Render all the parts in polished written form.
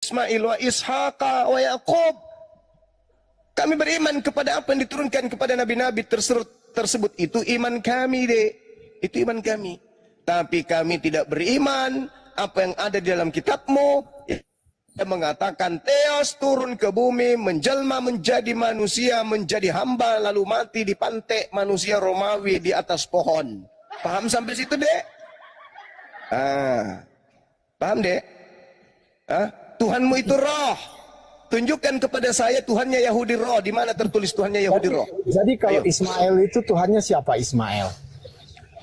Ismail wa Ishaqa wa Yaqub. Kami beriman kepada apa yang diturunkan kepada nabi-nabi tersebut. Itu iman kami, dek. Itu iman kami. Tapi kami tidak beriman apa yang ada di dalam kitabmu yang mengatakan Theos turun ke bumi, menjelma menjadi manusia, menjadi hamba, lalu mati dipantek manusia Romawi di atas pohon. Paham sampai situ, dek? Paham, dek? Tuhanmu itu roh. Tunjukkan kepada saya Tuhannya Yahudi roh. Di mana tertulis Tuhannya Yahudi roh? Jadi kalau Ismail itu Tuhannya siapa Ismail?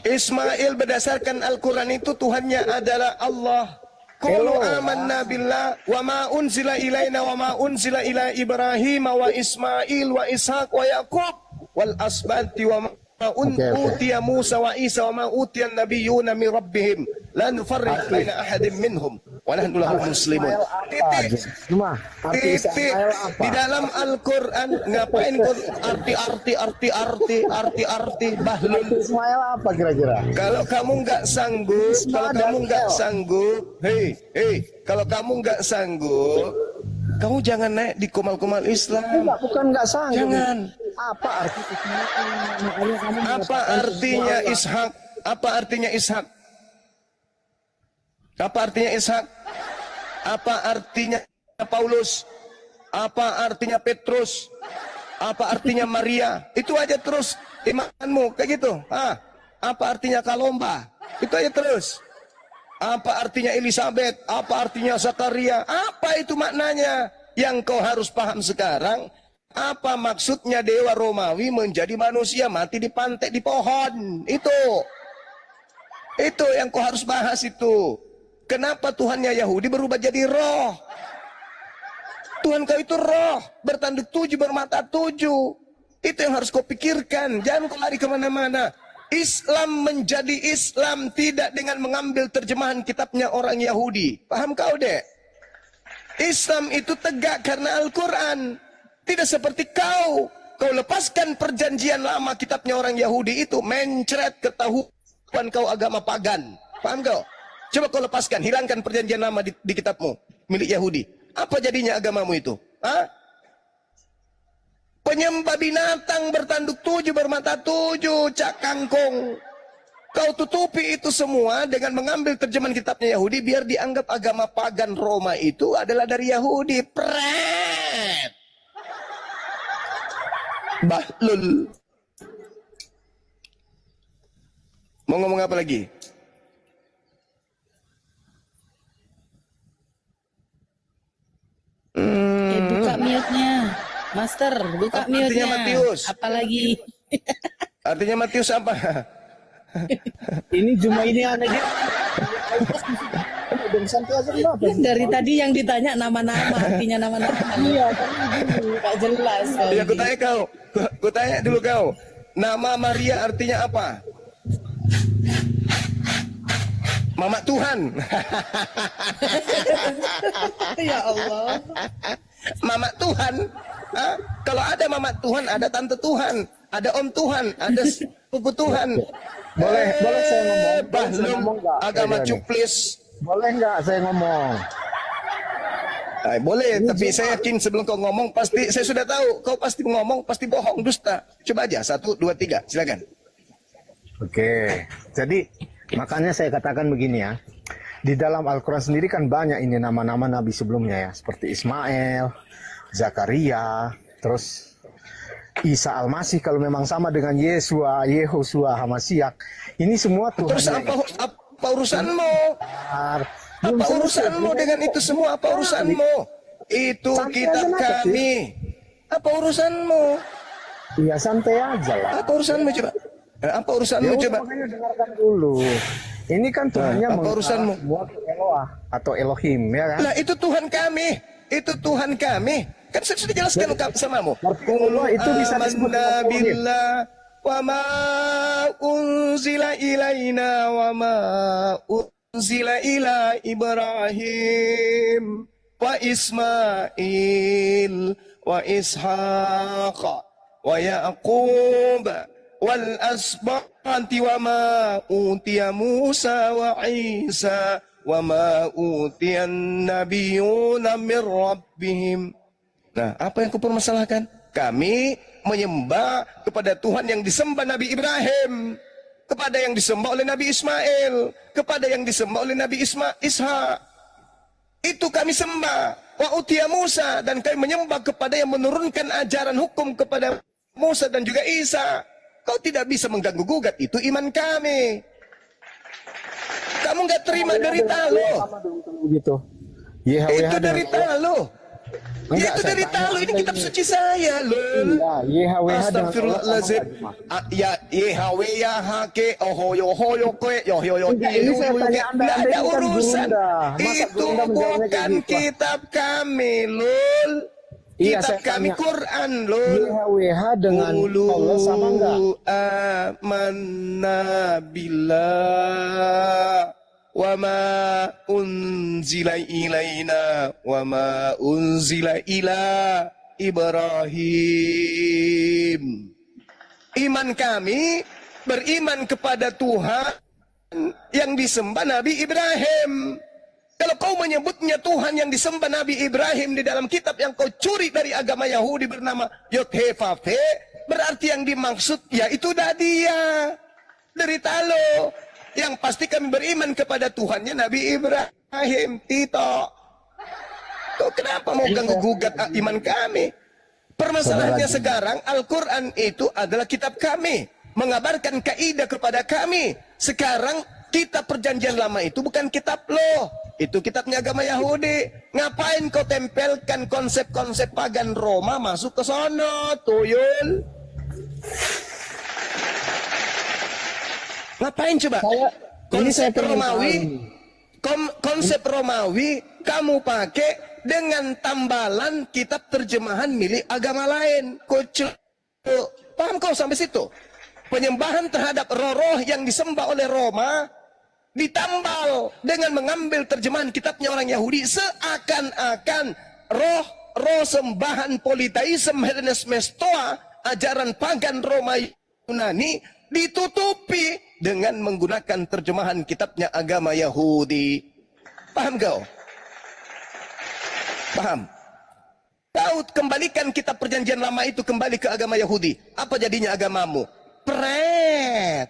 Ismail berdasarkan Al-Quran itu Tuhannya adalah Allah. Qalu amanna billah wa ma unzila ilaina wa ma unzila ila Ibrahim wa Ismail wa Ishaq wa Yaqub wal asbati wa ma utiya Musa wa Isa wa ma utiya an-nabiyyuna min rabbihim la nufarriqu baina ahadin minhum wa nahnu lahu muslimun. Titik. Di dalam Al-Quran ngapain kau arti bahlul? Ismail apa kira-kira? Kalau kamu nggak sanggup, kalau kamu nggak sanggup, kamu jangan naik di kumal-kumal Islam. Bukan nggak sanggup. Jangan. Apa arti Ismail? Apa artinya Ishak? Apa artinya Ishak? Apa artinya Ishak? Apa artinya Paulus? Apa artinya Petrus? Apa artinya Maria? Itu aja terus imanmu kayak gitu. Apa artinya Kalomba? Itu aja terus. Apa artinya Elizabeth? Apa artinya Zakaria? Apa itu maknanya? Yang kau harus paham sekarang, apa maksudnya dewa Romawi menjadi manusia mati dipantek di pohon? Itu yang kau harus bahas itu. Kenapa Tuhannya Yahudi berubah jadi roh? Tuhan kau itu roh, bertanduk 7, bermata 7. Itu yang harus kau pikirkan. Jangan kau lari kemana-mana. Islam menjadi Islam tidak dengan mengambil terjemahan kitabnya orang Yahudi. Paham kau, dek? Islam itu tegak karena Al-Quran. Tidak seperti kau. Kau lepaskan perjanjian lama kitabnya orang Yahudi itu, mencret ketahuan kau agama pagan. Paham kau? Coba kau lepaskan, hilangkan perjanjian lama di kitabmu, milik Yahudi. Apa jadinya agamamu itu? Penyembah binatang bertanduk 7, bermata 7, cak kangkung. Kau tutupi itu semua dengan mengambil terjemahan kitabnya Yahudi, biar dianggap agama pagan Roma itu adalah dari Yahudi. Pret! Bahlul. Mau ngomong apa lagi? Buka mute-nya. Master, buka mute-nya. Artinya Matius. Apalagi? Artinya Matius apa? Ini cuma ini aneh. Dari tadi yang ditanya nama-nama, artinya nama-nama. Iya, kan gak jelas. Ya, aku tanya kau. Aku tanya dulu kau. Nama Maria artinya apa? Mama Tuhan. Ya Allah. Mama Tuhan. Kalau ada Mama Tuhan, ada Tante Tuhan, ada Om Tuhan, ada Sepupu Tuhan. Boleh saya ngomong? Belum agama cuplis. Boleh nggak saya ngomong? Boleh, tapi saya yakin sebelum kau ngomong pasti saya sudah tahu kau pasti ngomong pasti bohong, dusta. Coba aja 1, 2, 3, silakan. Oke, jadi makanya saya katakan begini ya. Di dalam Al-Quran sendiri kan banyak ini nama-nama nabi sebelumnya ya, seperti Ismail, Zakaria, terus Isa Al-Masih kalau memang sama dengan Yesua, Yehosua, Hamasiak. Ini semua Tuhan. Terus apa urusanmu? Apa urusanmu dengan itu semua? Apa urusanmu? Itu kitab kami. Apa urusanmu? Iya, santai aja lah. Apa urusanmu coba? Apa urusanmu coba? Makanya dengarkan dulu. Ini kan Tuhannya apa urusanmu? Eloah atau Elohim, ya kan? Lah itu Tuhan kami. Itu Tuhan kami. Kan saya sudah jelaskan samamu. Allah itu bisa disebut billah wa ma unzila ilaina wa ma unzila ila Ibrahim wa Ismail wa Ishaq wa Yaqub wal asbati wa ma utiya Musa wa Isa wa ma utiyan nabiyuna min rabbihim. Nah, apa yang kupermasalahkan? Kami menyembah kepada Tuhan yang disembah Nabi Ibrahim, kepada yang disembah oleh Nabi Ismail, kepada yang disembah oleh Nabi Ishak. Itu kami sembah. Wa utiya Musa, dan kami menyembah kepada yang menurunkan ajaran hukum kepada Musa dan juga Isa. Kau tidak bisa mengganggu gugat, itu iman kami. Kamu nggak terima derita lo. Begitu. Itu derita lo. Ya itu derita lo, ini kitab suci saya lo. YHWH Astagfirullahaladzim. Ya YHW ya hake ohoyo hoyo kue yo yo yo. Ini saya tanya Anda, Nggak ada ini kan urusan. Bunda. Masa Itu Bunda menjawabnya kayak bukan gitu? kitab kami lul. Iya, Kitab saya kami tanya. Quran lul. YHWH dengan Allah sama enggak? Amanna billah wa ma unzila ilaina wa ma unzila ila Ibrahim. Iman kami beriman kepada Tuhan yang disembah Nabi Ibrahim. Kalau kau menyebutnya Tuhan yang disembah Nabi Ibrahim di dalam kitab yang kau curi dari agama Yahudi bernama Yod-He-Vav-He, berarti yang dimaksud ya itu dah dia. Derita lo. Yang pasti kami beriman kepada Tuhannya Nabi Ibrahim. Tito. Kau kenapa mau ganggu gugat iman kami? Permasalahannya sekarang Al-Quran itu adalah kitab kami, mengabarkan kaidah kepada kami. Sekarang kitab perjanjian lama itu bukan kitab lo, itu kitabnya agama Yahudi. Ngapain kau tempelkan konsep-konsep pagan Roma masuk ke sono, tuyul? Ngapain coba? Konsep Romawi, konsep Romawi kamu pakai dengan tambalan kitab terjemahan milik agama lain. Kocok. Paham kau sampai situ? Penyembahan terhadap roh-roh yang disembah oleh Roma ditambal dengan mengambil terjemahan kitabnya orang Yahudi, seakan-akan roh sembahan politeisme Hellenisme Stoa, ajaran pagan Roma Yunani, ditutupi dengan menggunakan terjemahan kitabnya agama Yahudi. Paham kau? Paham? Kau kembalikan kitab perjanjian lama itu kembali ke agama Yahudi. Apa jadinya agamamu? Pret.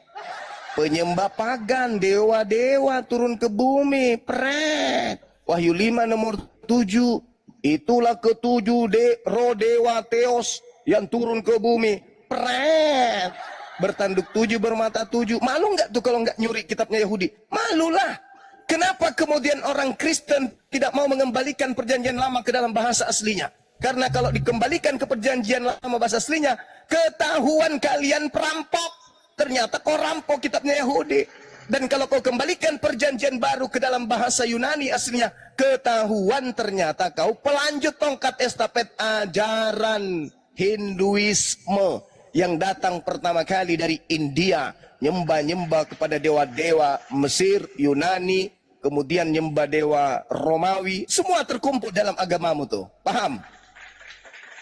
Penyembah pagan, dewa-dewa turun ke bumi. Pret. Wahyu 5 nomor 7. Itulah ketujuh roh dewa Theos yang turun ke bumi. Pret. Bertanduk 7, bermata 7. Malu nggak tuh kalau nggak nyuri kitabnya Yahudi? Malulah. Kenapa kemudian orang Kristen tidak mau mengembalikan perjanjian lama ke dalam bahasa aslinya? Karena kalau dikembalikan ke perjanjian lama bahasa aslinya, ketahuan kalian perampok. Ternyata kau rampok kitabnya Yahudi. Dan kalau kau kembalikan perjanjian baru ke dalam bahasa Yunani aslinya, ketahuan ternyata kau pelanjut tongkat estafet ajaran Hinduisme yang datang pertama kali dari India, nyembah-nyembah kepada dewa-dewa Mesir, Yunani, kemudian nyembah dewa Romawi, semua terkumpul dalam agamamu tuh. Paham?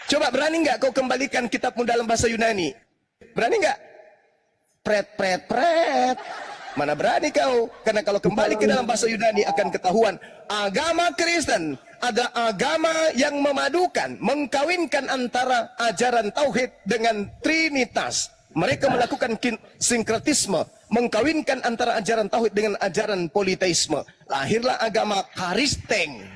Coba berani nggak kau kembalikan kitabmu dalam bahasa Yunani? Berani nggak? Pret. Mana berani kau? Karena kalau kembali ke dalam bahasa Yunani akan ketahuan agama Kristen ada agama yang memadukan, mengkawinkan antara ajaran tauhid dengan trinitas. Mereka melakukan sinkretisme, mengkawinkan antara ajaran tauhid dengan ajaran politeisme. Lahirlah agama Kristen,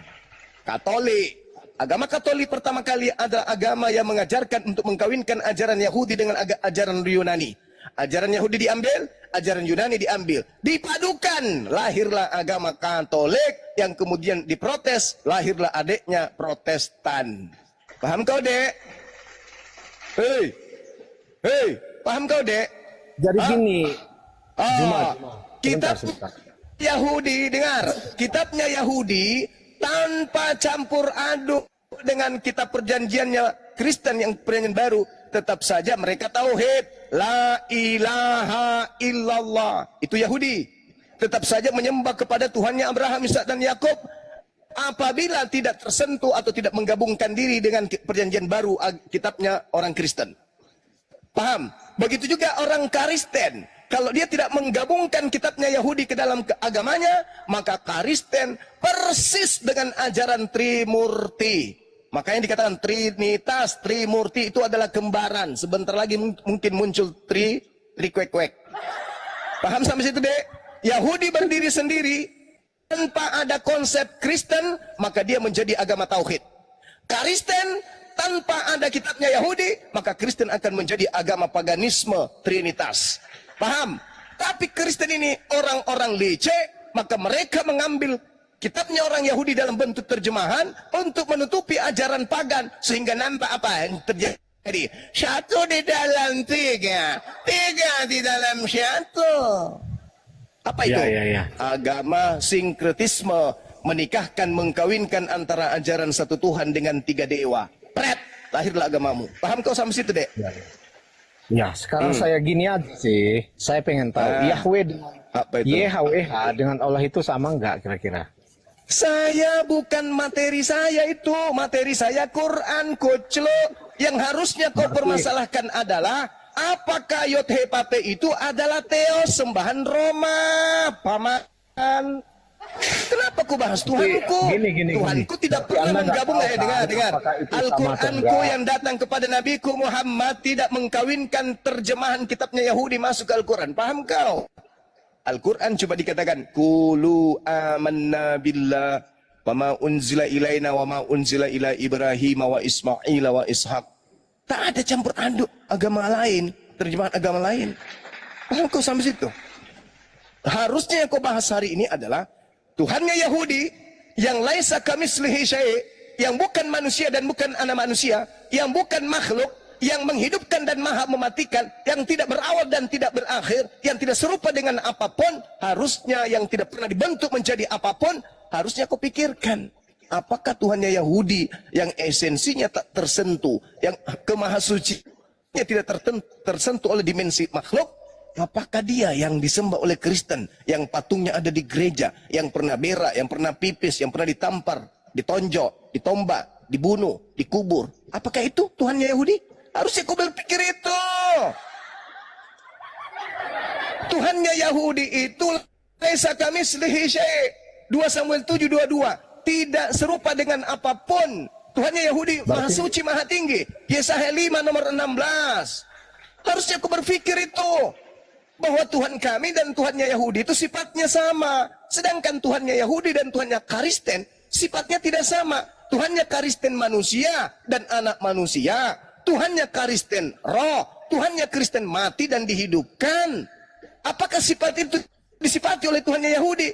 Katolik. Agama Katolik pertama kali adalah agama yang mengajarkan untuk mengkawinkan ajaran Yahudi dengan ajaran Yunani. Ajaran Yahudi diambil, ajaran Yunani diambil, dipadukan, lahirlah agama Katolik yang kemudian diprotes, lahirlah adiknya Protestan. Paham kau, Dek? Hei, paham kau, Dek? Jadi gini, kitab Yahudi, dengar, kitabnya Yahudi tanpa campur aduk dengan kitab perjanjiannya Kristen yang perjanjian baru, tetap saja mereka tauhid, la ilaha illallah, itu Yahudi. Tetap saja menyembah kepada Tuhannya Abraham, Ishak dan Yakub, apabila tidak tersentuh atau tidak menggabungkan diri dengan perjanjian baru kitabnya orang Kristen. Paham? Begitu juga orang Kristen Kalau dia tidak menggabungkan kitabnya Yahudi ke dalam agamanya, maka Kristen persis dengan ajaran Trimurti. Makanya dikatakan Trinitas, Trimurti itu adalah kembaran. Sebentar lagi mungkin muncul Trikwek-kwek. Paham sampai situ, Dek? Yahudi berdiri sendiri tanpa ada konsep Kristen, maka dia menjadi agama tauhid. Kristen tanpa ada kitabnya Yahudi, maka Kristen akan menjadi agama paganisme Trinitas. Paham? Tapi Kristen ini orang-orang licik, maka mereka mengambil kitabnya orang Yahudi dalam bentuk terjemahan untuk menutupi ajaran pagan, sehingga nampak apa yang terjadi? Satu di dalam tiga, tiga di dalam satu. Apa itu? Agama sinkretisme, menikahkan, mengkawinkan antara ajaran satu Tuhan dengan tiga dewa. Pret, lahirlah agamamu. Paham kau sampai situ, Dek? Ya, sekarang saya gini aja sih. Saya pengen tahu Yahweh dengan YHWH dengan Allah itu sama enggak kira-kira? Saya bukan materi saya itu. Materi saya Quran, koclo. Yang harusnya kau permasalahkan adalah apakah Yod-He-Pape itu adalah Theos, sembahan Roma, paman. Kenapa ku bahas Tuhanku? Tuhanku tidak pernah menggabung. Dengar. Al-Quranku yang datang kepada Nabiku Muhammad tidak mengkawinkan terjemahan kitabnya Yahudi masuk ke Al-Quran. Paham kau? Al-Quran coba dikatakan Qulu amanna billah wa ma unzila ilaina wa ma unzila ila Ibrahim wa Ismail wa Ishaq. Tak ada campur aduk agama lain, terjemahan agama lain. Paham kau sampai situ? Harusnya yang kau bahas hari ini adalah Tuhannya Yahudi yang laisa kamitslihi syai', yang bukan manusia dan bukan anak manusia, yang bukan makhluk, yang menghidupkan dan maha mematikan, yang tidak berawal dan tidak berakhir, yang tidak serupa dengan apapun, harusnya yang tidak pernah dibentuk menjadi apapun, harusnya kau pikirkan. Apakah Tuhannya Yahudi yang esensinya tak tersentuh, yang kemahasuciannya tidak tersentuh oleh dimensi makhluk? Apakah dia yang disembah oleh Kristen, yang patungnya ada di gereja, yang pernah berak, yang pernah pipis, yang pernah ditampar, ditonjok, ditombak, dibunuh, dikubur? Apakah itu Tuhannya Yahudi? Harusnya kau berpikir itu. Tuhannya Yahudi itu laisa kamitslihi syai'. 2 Samuel 7:22. Tidak serupa dengan apapun. Tuhannya Yahudi maha suci, maha tinggi. Yesaya 5 nomor 16. Harusnya kau berpikir itu. Bahwa Tuhan kami dan Tuhannya Yahudi itu sifatnya sama. Sedangkan Tuhannya Yahudi dan Tuhannya Kristen sifatnya tidak sama. Tuhannya Kristen manusia dan anak manusia. Tuhannya Kristen roh. Tuhannya Kristen mati dan dihidupkan. Apakah sifat itu disifati oleh Tuhannya Yahudi?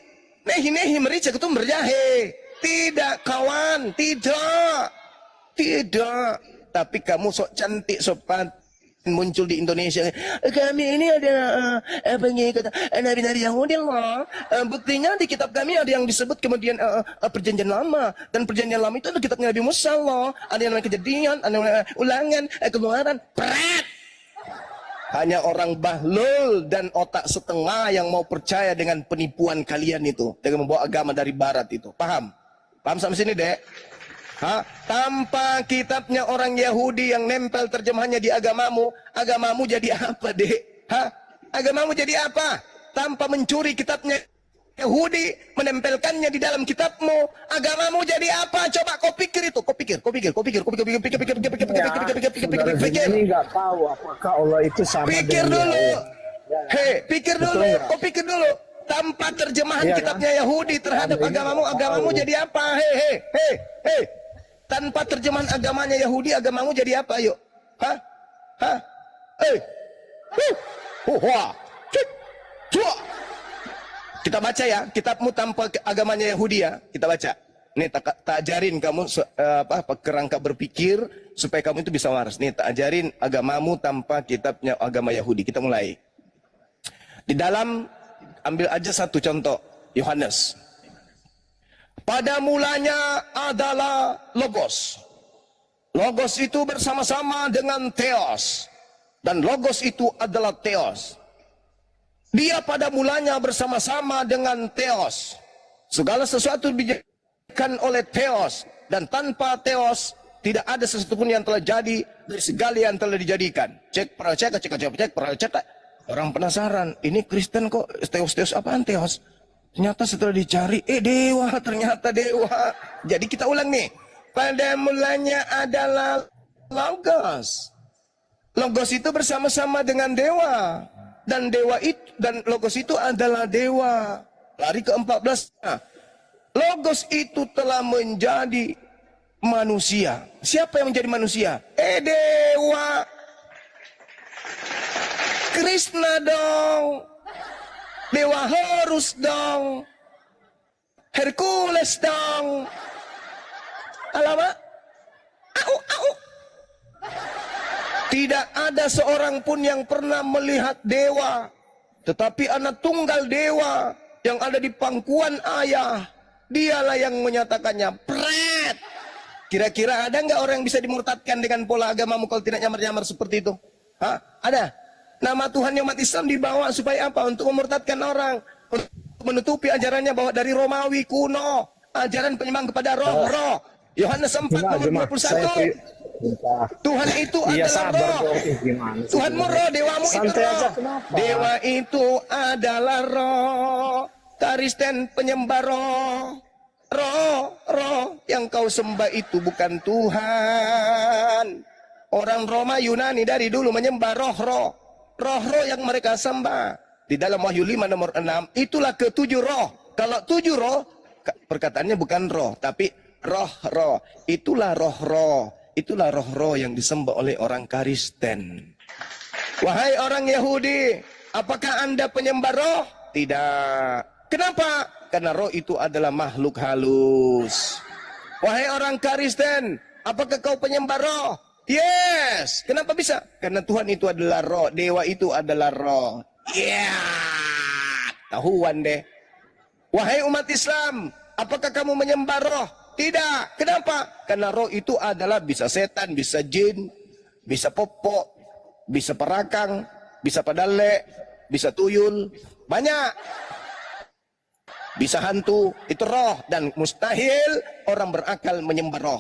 Nehi merica ketum berjahe. Tidak kawan, tidak. Tidak. Tapi kamu sok cantik, sok muncul di Indonesia. Kami ini adalah pengikut nabi-nabi Yahudi loh. Buktinya di kitab kami ada yang disebut kemudian perjanjian lama, dan perjanjian lama itu ada kitabnya Nabi Musa loh. Ada yang namanya Kejadian, ada yang namanya Ulangan, Keluaran. Pret. Hanya orang bahlul dan otak setengah yang mau percaya dengan penipuan kalian itu, dengan membawa agama dari barat itu. Paham? Paham sampai sini, Dek? Tanpa kitabnya orang Yahudi yang nempel terjemahannya di agamamu, agamamu jadi apa, Dek? Agamamu jadi apa? Tanpa mencuri kitabnya Yahudi, menempelkannya di dalam kitabmu, agamamu jadi apa? Coba kau pikir itu, kau pikir. Ini nggak tahu apakah Allah itu sama pikir dengan dulu. Pikir dulu, kau pikir dulu. Tanpa terjemahan kitabnya Yahudi terhadap agamamu jadi apa? Tanpa terjemahan agamanya Yahudi, agamamu jadi apa? Yuk. Kita baca ya, kitabmu tanpa agamanya Yahudi ya. Kita baca. Nih tak ajarin kamu kerangka berpikir supaya kamu itu bisa waras. Nih tak ajarin agamamu tanpa kitabnya agama Yahudi. Kita mulai. Di dalam ambil aja satu contoh, Yohanes. Pada mulanya adalah Logos. Logos itu bersama-sama dengan Theos. Dan Logos itu adalah Theos. Dia pada mulanya bersama-sama dengan Theos. Segala sesuatu dijadikan oleh Theos. Dan tanpa Theos, tidak ada sesuatu pun yang telah jadi dari segala yang telah dijadikan. Cek. Orang penasaran, ini Kristen kok Teos apaan Teos? Ternyata setelah dicari, dewa, ternyata dewa. Jadi kita ulang nih. Pada mulanya adalah Logos. Logos itu bersama-sama dengan dewa. Dan dewa itu dan Logos itu adalah dewa. Lari ke 14. Nah, Logos itu telah menjadi manusia. Siapa yang menjadi manusia? Dewa. Krishna dong. Dewa Horus dong. Hercules dong. Alamak. Au, au. Tidak ada seorang pun yang pernah melihat dewa. Tetapi anak tunggal dewa yang ada di pangkuan ayah. Dialah yang menyatakannya. Pret. Kira-kira ada nggak orang yang bisa dimurtadkan dengan pola agamamu kalau tidak nyamar-nyamar seperti itu? Hah? Ada? Nama Tuhan yang umat Islam dibawa supaya apa? Untuk memurtadkan orang. Untuk menutupi ajarannya bahwa dari Romawi kuno. Ajaran penyembah kepada roh-roh. Yohanes 4 nomor 21. Tuhan itu adalah roh. Tuhanmu roh, dewamu itu roh. Dewa itu adalah roh. Kristen penyembah roh. Roh yang kau sembah itu bukan Tuhan. Orang Roma Yunani dari dulu menyembah roh-roh. Roh-roh yang mereka sembah. Di dalam Wahyu 5 nomor 6, itulah ketujuh roh. Kalau 7 roh, perkataannya bukan roh, tapi roh-roh. Itulah roh-roh. Itulah roh-roh yang disembah oleh orang Kristen. Wahai orang Yahudi, apakah Anda penyembah roh? Tidak. Kenapa? Karena roh itu adalah makhluk halus. Wahai orang Kristen, apakah kau penyembah roh? Yes. Kenapa bisa? Karena Tuhan itu adalah roh, dewa itu adalah roh. Tahuan deh. Wahai umat Islam, apakah kamu menyembah roh? Tidak. Kenapa? Karena roh itu adalah bisa setan, bisa jin, bisa popok, bisa perakang, bisa padale, bisa tuyul, banyak. Bisa hantu, itu roh. Dan mustahil orang berakal menyembah roh.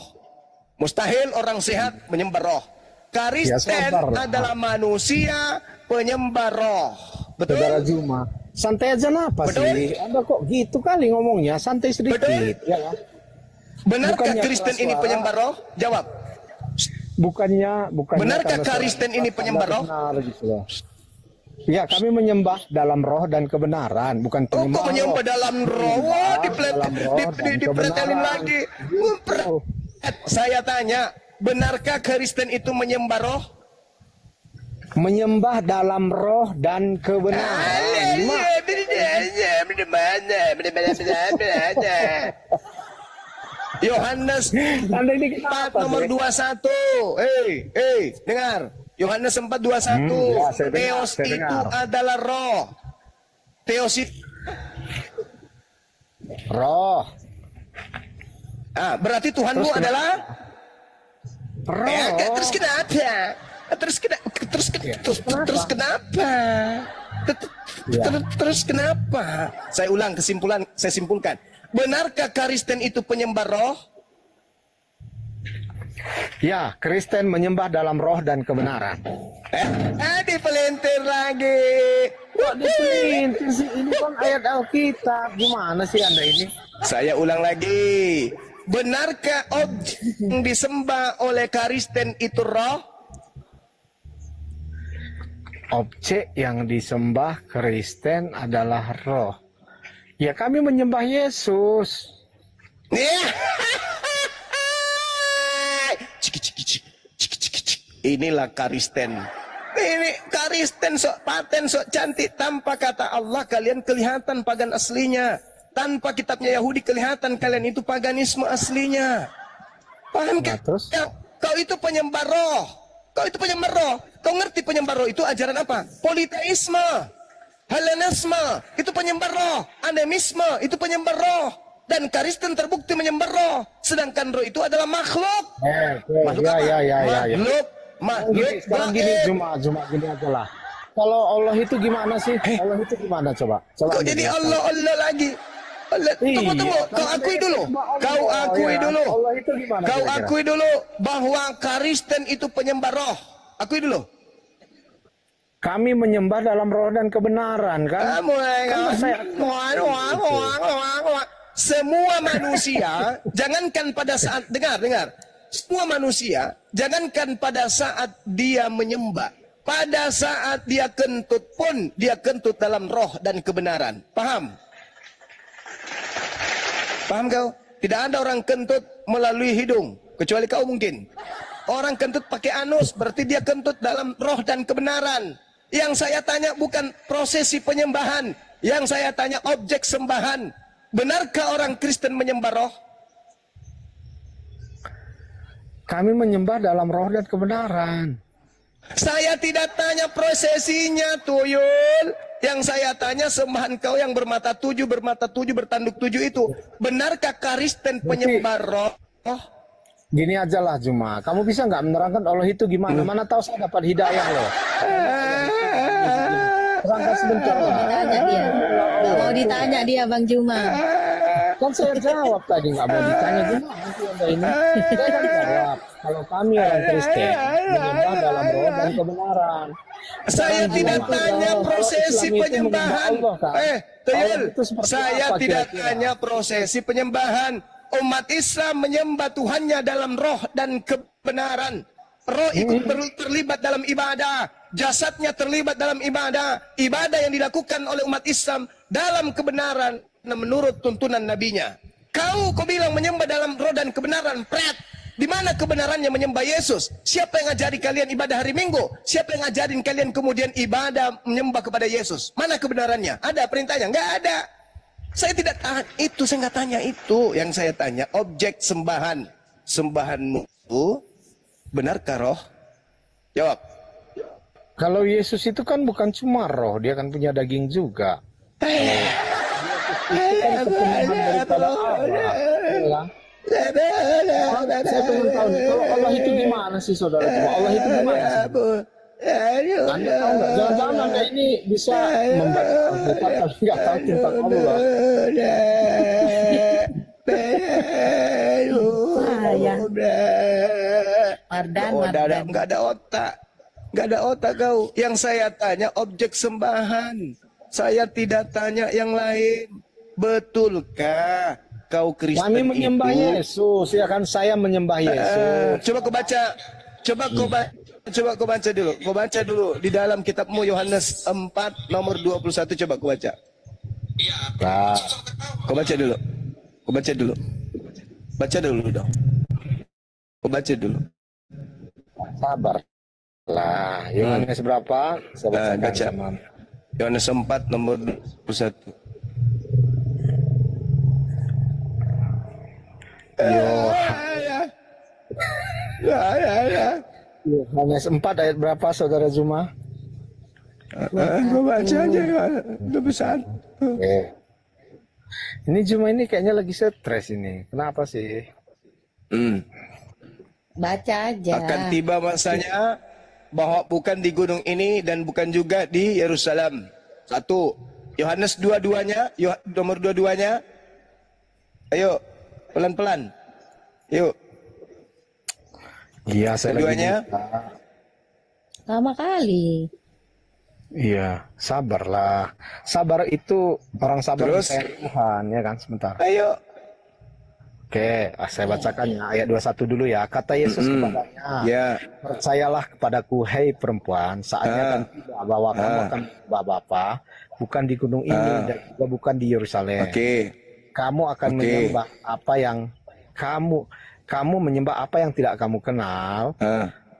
Mustahil orang sehat menyembah roh. Kristen adalah manusia penyembah roh. Betul? Saudara Juma, santai aja apa sih? Anda kok gitu kali ngomongnya, santai sedikit. Betul? Ya. Benarkah Kristen ini penyembah roh? Jawab. Bukannya. Benarkah Kristen ini penyembah roh? Gitu loh. Ya, kami menyembah dalam roh dan kebenaran, bukan penyembah. Kok menyembah dalam roh? Wah, dipretelin lagi. Saya tanya, benarkah Kristen itu menyembah roh? Menyembah dalam roh dan kebenaran. Yohanes 4 nomor 21. Dengar. Yohanes 4:21. Theos itu adalah roh. Theos itu roh. Berarti Tuhanmu adalah roh. Terus kenapa? Terus kenapa? Terus kenapa? Saya ulang kesimpulan, saya simpulkan. Benarkah Kristen itu penyembah roh? Ya, Kristen menyembah dalam roh dan kebenaran. Dipelintir lagi. Kok dipelintir sih? Ini kan ayat Alkitab. Gimana sih Anda ini? Saya ulang lagi. Benarkah objek yang disembah oleh Kristen itu roh? Objek yang disembah Kristen adalah roh. Ya, kami menyembah Yesus. Inilah Kristen. Ini Kristen sok paten, sok cantik. Tanpa kata Allah kalian kelihatan pagan aslinya. Tanpa kitabnya Yahudi kelihatan kalian itu paganisme aslinya. Paham kan? Ya, kau itu penyembah roh. Kau itu penyembah roh. Kau ngerti penyembah roh itu ajaran apa? Politeisme, Helenisme, itu penyembah roh. Animisme, itu penyembah roh. Dan Kristen terbukti menyembah roh. Sedangkan roh itu adalah makhluk. Makhluk apa? Makhluk. Sekarang gini, Cuma gini aja lah. Kalau Allah itu gimana sih? Allah itu gimana coba? Kok jadi Allah lagi? Tunggu. Kau akui dulu. Kau akui dulu bahwa Kristen itu penyembah roh. Akui dulu. Kami menyembah dalam roh dan kebenaran kan? Semua manusia, jangankan pada saat dengar, semua manusia, jangankan pada saat dia menyembah, pada saat dia kentut pun dia kentut dalam roh dan kebenaran. Paham? Paham kau? Tidak ada orang kentut melalui hidung, kecuali kau mungkin. Orang kentut pakai anus, berarti dia kentut dalam roh dan kebenaran. Yang saya tanya bukan prosesi penyembahan, yang saya tanya objek sembahan. Benarkah orang Kristen menyembah roh? Kami menyembah dalam roh dan kebenaran. Saya tidak tanya prosesinya, tuyul. Yang saya tanya sembahan kau yang bermata tujuh, bertanduk tujuh itu. Benarkah Kristen penyembah roh? Gini aja lah Juma, kamu bisa nggak menerangkan Allah itu gimana? Mana tahu saya dapat hidayah loh. Terangkan sebentar lah. Ditanya dia. Nggak mau ditanya dia Bang Juma. Kan saya jawab tadi, nggak mau ditanya gimana nanti Anda ini. Saya kan jawab, kalau kami orang Kristen menyembah dalam roh dan kebenaran. Saya tidak tanya prosesi penyembahan. Tuyul, saya tidak tanya prosesi penyembahan. Umat Islam menyembah Tuhannya dalam roh dan kebenaran. Roh ikut terlibat dalam ibadah, jasadnya terlibat dalam ibadah. Ibadah yang dilakukan oleh umat Islam dalam kebenaran menurut tuntunan nabinya. Kau bilang menyembah dalam roh dan kebenaran, pret. Di mana kebenarannya menyembah Yesus? Siapa yang ngajari kalian ibadah hari Minggu? Siapa yang ngajarin kalian kemudian ibadah menyembah kepada Yesus? Mana kebenarannya? Ada perintahnya? Enggak ada. Saya tidak tanya itu, saya nggak tanya itu. Yang saya tanya objek sembahan. Sembahanmu itu benarkah roh? Jawab. Kalau Yesus itu kan bukan cuma roh, dia kan punya daging juga. Itu kan kepenuhan daripada Allah. Saya pengen tahu nih, kalau Allah itu gimana sih saudara semua? Allah itu gimana sih? Anda tahu nggak? Jangan-jangan Anda ini bisa membaca Alkitab tapi nggak tahu tentang Allah. Mardan. Nggak ada otak. Nggak ada otak kau. Yang saya tanya objek sembahan. Saya tidak tanya yang lain. Betulkah kau Kristen Kami menyembah itu? Yesus, ya kan? Saya menyembah Yesus. Coba kau baca. Coba kau baca dulu. Kau baca dulu di dalam kitabmu Yohanes 4 nomor 21. Coba kau baca. Nah, Kau baca dulu. Kau baca dulu. Baca dulu dong. Kau baca dulu. sabar lah. Yohanes berapa? Saya bacakan baca. sama. Yohanes 4 nomor 21. Yohanes 4 ayat berapa saudara Zuma? Gue baca aja, udah besar. Oke. Ini Zuma ini kayaknya lagi stres ini. Kenapa sih? Baca aja. Akan tiba masanya bahwa bukan di gunung ini dan bukan juga di Yerusalem. Satu, Yohanes dua-duanya, nomor dua-duanya. Ayo, pelan-pelan. Yuk. Iya, saya Keduanya. Lama kali. Iya, sabarlah. Sabar itu orang sabar Terus? percaya Tuhan, ya kan? Sebentar. Ayo. Oke, saya bacakan ya ayat 21 dulu ya. Kata Yesus kepadanya, Ya. percayalah kepadaku, hei perempuan, saatnya akan tiba bahwa kamu akan menyembah Bapa, bukan di gunung ini dan juga bukan di Yerusalem. Oke. Kamu akan menyembah apa yang kamu menyembah apa yang tidak kamu kenal.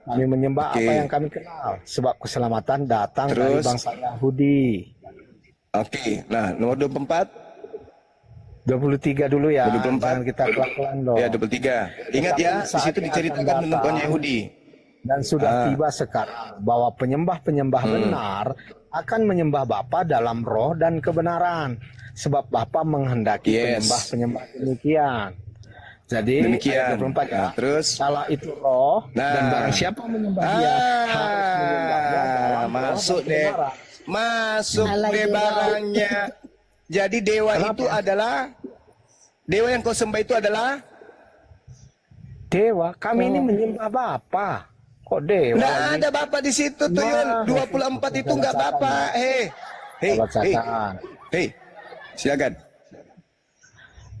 Kami menyembah apa yang kami kenal, sebab keselamatan datang dari Terus? bangsa Yahudi. Oke. Nah, nomor 24. 23 dulu ya. 24. Jangan kita pelan-pelan dong. Ya, 23. Ingat ya, di situ diceritakan tentang orang Yahudi. Dan sudah tiba sekarang bahwa penyembah-penyembah benar akan menyembah Bapa dalam roh dan kebenaran. Sebab Bapa menghendaki penyembah-penyembah demikian. Jadi Demikian. ayat 24 ya. Nah, terus? Kalau itu roh dan barang siapa menyembah dia harus menyembah dia dalam roh masuk dan deh. kebenaran. Masuk Alah, deh Jura. barangnya. Jadi dewa itu adalah dewa yang kau sembah itu adalah Dewa, kami ini menyembah Bapa. Kok dewa? Nggak ini? ada Bapak di situ, Tuyul. 24 itu nggak Bapak. Hei, Bacakan. hei, silakan.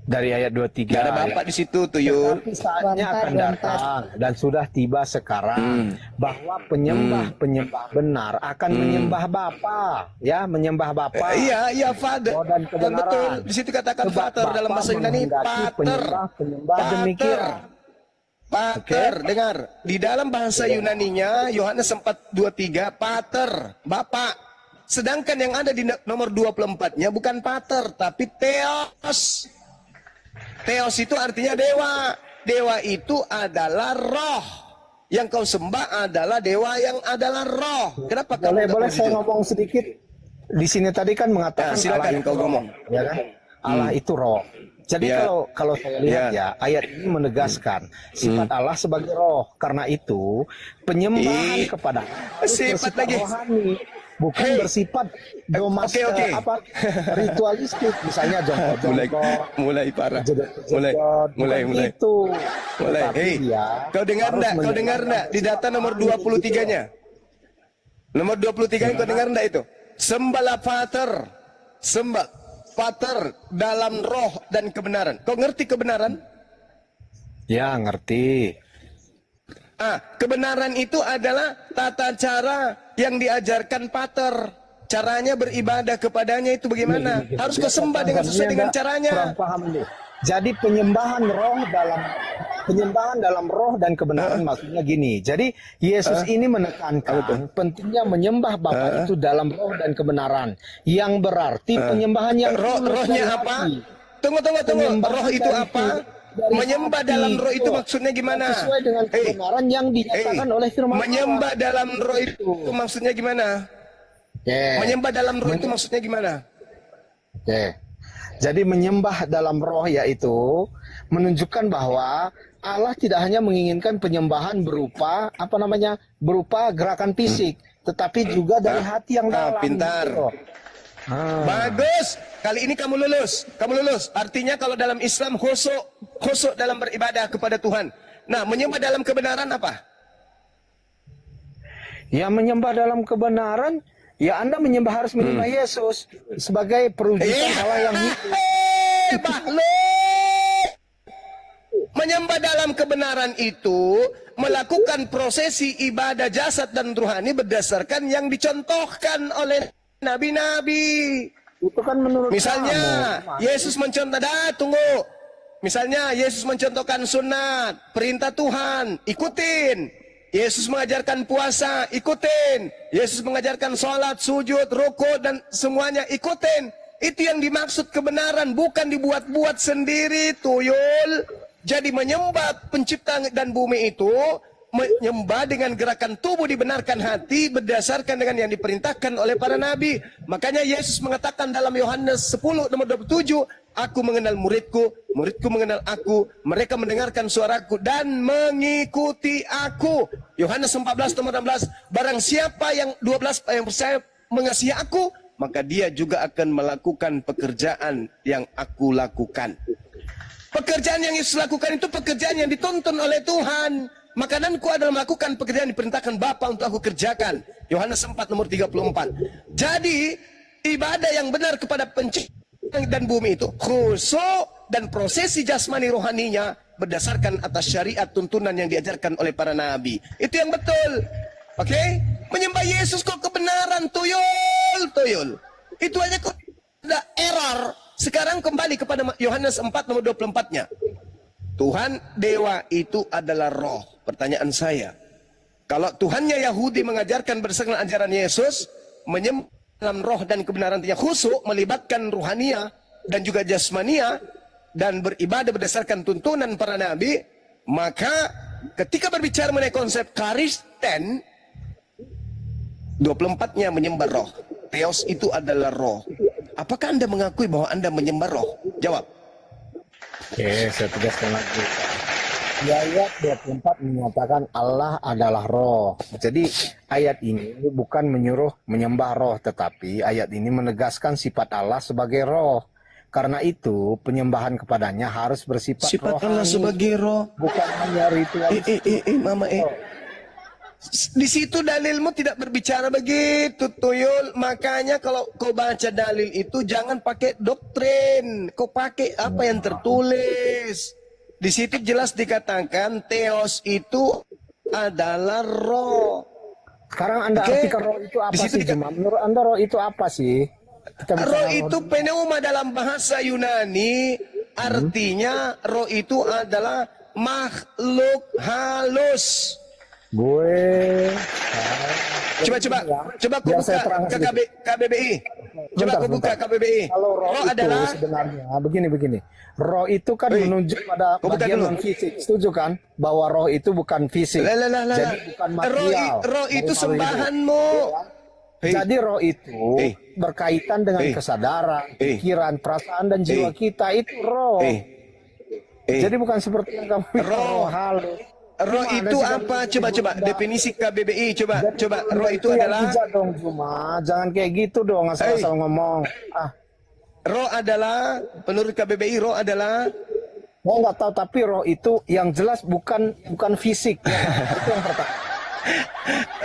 Dari ayat 23. Nggak ada Bapak di situ, Tuyul. Tetapi saatnya akan datang dan sudah tiba sekarang bahwa penyembah-penyembah benar akan menyembah Bapa, ya, menyembah Bapa. Iya, Father. Dan kebenaran. Betul. Di situ katakan Sebab Father dalam Bapa bahasa Yunani, menghendaki Pater. penyembah demikian. Pater, dengar. Di dalam bahasa Yunaninya, Yohanes 4:23, Pater, Bapak. Sedangkan yang ada di nomor 24-nya bukan Pater, tapi Theos. Theos itu artinya dewa. Dewa itu adalah roh. Yang kau sembah adalah dewa yang adalah roh. Kenapa kamu Boleh saya begitu? ngomong sedikit? Di sini tadi kan mengatakan Ya, silakan Allah kau itu ngomong. roh, ya kan? Allah itu roh. Jadi Ya. kalau saya lihat ya, ayat ini menegaskan sifat Allah sebagai roh. Karena itu penyembahan kepada harus Sifat bersifat lagi. rohani, bukan bersifat Oke. ritualistik. Misalnya jongkok-jongkok, mulai parah. jedot-jedot, Mulai. bukan itu. Mulai. Tetapi Hei, dia kau dengar harus enggak? Kau dengar enggak di data nomor 23-nya? Nomor 23 kau dengar enggak itu? Sembahlah Pater. Sembah Pater dalam roh dan kebenaran. Kau ngerti kebenaran? Ya, ngerti. Kebenaran itu adalah tata cara yang diajarkan Pater. Caranya beribadah kepadanya itu bagaimana? Harus kau sembah dengan sesuai dengan caranya. Kurang paham nih. Jadi penyembahan dalam roh dan kebenaran maksudnya gini. Jadi Yesus ini menekankan pentingnya menyembah Bapa itu dalam roh dan kebenaran. Yang berarti penyembahan yang Rohnya apa? Tunggu. Roh itu apa? Menyembah dalam roh itu maksudnya gimana? Sesuai dengan kebenaran yang dinyatakan oleh firman menyembah dalam roh itu maksudnya gimana? Menyembah dalam roh itu maksudnya gimana? Jadi menyembah dalam roh yaitu menunjukkan bahwa Allah tidak hanya menginginkan penyembahan berupa berupa gerakan fisik, tetapi juga dari hati yang dalam. Pintar. Bagus. Kali ini kamu lulus. Artinya kalau dalam Islam khusyuk dalam beribadah kepada Tuhan. Nah, menyembah dalam kebenaran apa? Ya, menyembah dalam kebenaran, ya Anda harus menyembah Yesus sebagai perwujudan Allah yang hidup. Menyembah dalam kebenaran itu melakukan prosesi ibadah jasad dan rohani berdasarkan yang dicontohkan oleh nabi-nabi. Itu kan menurut Misalnya Yesus Misalnya Yesus mencontohkan sunat, perintah Tuhan, ikutin. Yesus mengajarkan puasa, ikutin. Yesus mengajarkan sholat, sujud, rukuk, dan semuanya ikutin. Itu yang dimaksud kebenaran, bukan dibuat-buat sendiri, Tuyul. Jadi menyembah pencipta dan bumi itu, menyembah dengan gerakan tubuh dibenarkan hati berdasarkan dengan yang diperintahkan oleh para nabi. Makanya Yesus mengatakan dalam Yohanes 10 nomor 27, aku mengenal muridku, muridku mengenal aku, mereka mendengarkan suaraku dan mengikuti aku. Yohanes 14 nomor 16, barang siapa yang 12 yang percaya mengasihi aku, maka dia juga akan melakukan pekerjaan yang aku lakukan. Pekerjaan yang Yesus lakukan itu pekerjaan yang dituntun oleh Tuhan. Makananku adalah melakukan pekerjaan yang diperintahkan Bapa untuk aku kerjakan. Yohanes 4 nomor 34. Jadi ibadah yang benar kepada pencipta dan bumi itu khusyuk dan prosesi jasmani rohaninya berdasarkan atas syariat tuntunan yang diajarkan oleh para nabi. Itu yang betul. Oke? Menyembah Yesus kok kebenaran, Tuyul. Itu aja kok ada error. Sekarang kembali kepada Yohanes 4 nomor 24-nya. Tuhan dewa itu adalah roh. Pertanyaan saya, kalau Tuhannya Yahudi mengajarkan berdasarkan ajaran Yesus, menyembah dalam roh dan kebenaran artinya khusyuk, melibatkan ruhania dan juga jasmania, dan beribadah berdasarkan tuntunan para nabi, maka ketika berbicara mengenai konsep Kristen, 24-nya menyembah roh. Theos itu adalah roh. Apakah Anda mengakui bahwa Anda menyembah roh? Jawab. Oke, saya tegaskan lagi. Di ayat 24 menyatakan Allah adalah roh. Jadi ayat ini bukan menyuruh menyembah roh, tetapi ayat ini menegaskan sifat Allah sebagai roh. Karena itu penyembahan kepadanya harus bersifat Sifat rohani. Allah sebagai roh. Bukan hanya ritual. Mama. Di situ dalilmu tidak berbicara begitu, Tuyul. Makanya kalau kau baca dalil itu jangan pakai doktrin, kau pakai apa yang tertulis. Di situ jelas dikatakan teos itu adalah roh. Sekarang Anda Oke? artikan roh itu Di apa situ sih, Juma? Menurut Anda roh itu apa sih? Kita bicara roh itu pneuma dalam bahasa Yunani, artinya roh itu adalah makhluk halus. gue. Coba kau Biar buka saya terang ke sedikit. KBBI. Coba Bentar, kau buka bentar. KBBI. Kalau roh Roh itu adalah sebenarnya begini. Roh itu kan Oi, menunjuk pada kau buka bagian dulu. non fisik. Setuju kan? Bahwa roh itu bukan fisik. Lah, lah, lah, lah, Jadi lah. bukan material. Roh itu dari makhluk hidup. sembahanmu. Hei, Jadi roh itu Hei. berkaitan dengan Hei. kesadaran, Hei. pikiran, perasaan dan jiwa Hei. kita itu roh. eh, eh. Jadi bukan seperti yang kamu bilang, Roh. roh halus. Roh Gimana itu sih kamu apa? menyebut Coba Anda? definisi KBBI. Coba. Jadi Roh itu yang adalah bijak dong, Juma. Jangan kayak gitu dong, asal-asal ngomong. roh adalah menurut KBBI roh adalah Saya nggak tahu, tapi roh itu yang jelas bukan fisik. Itu yang pertama.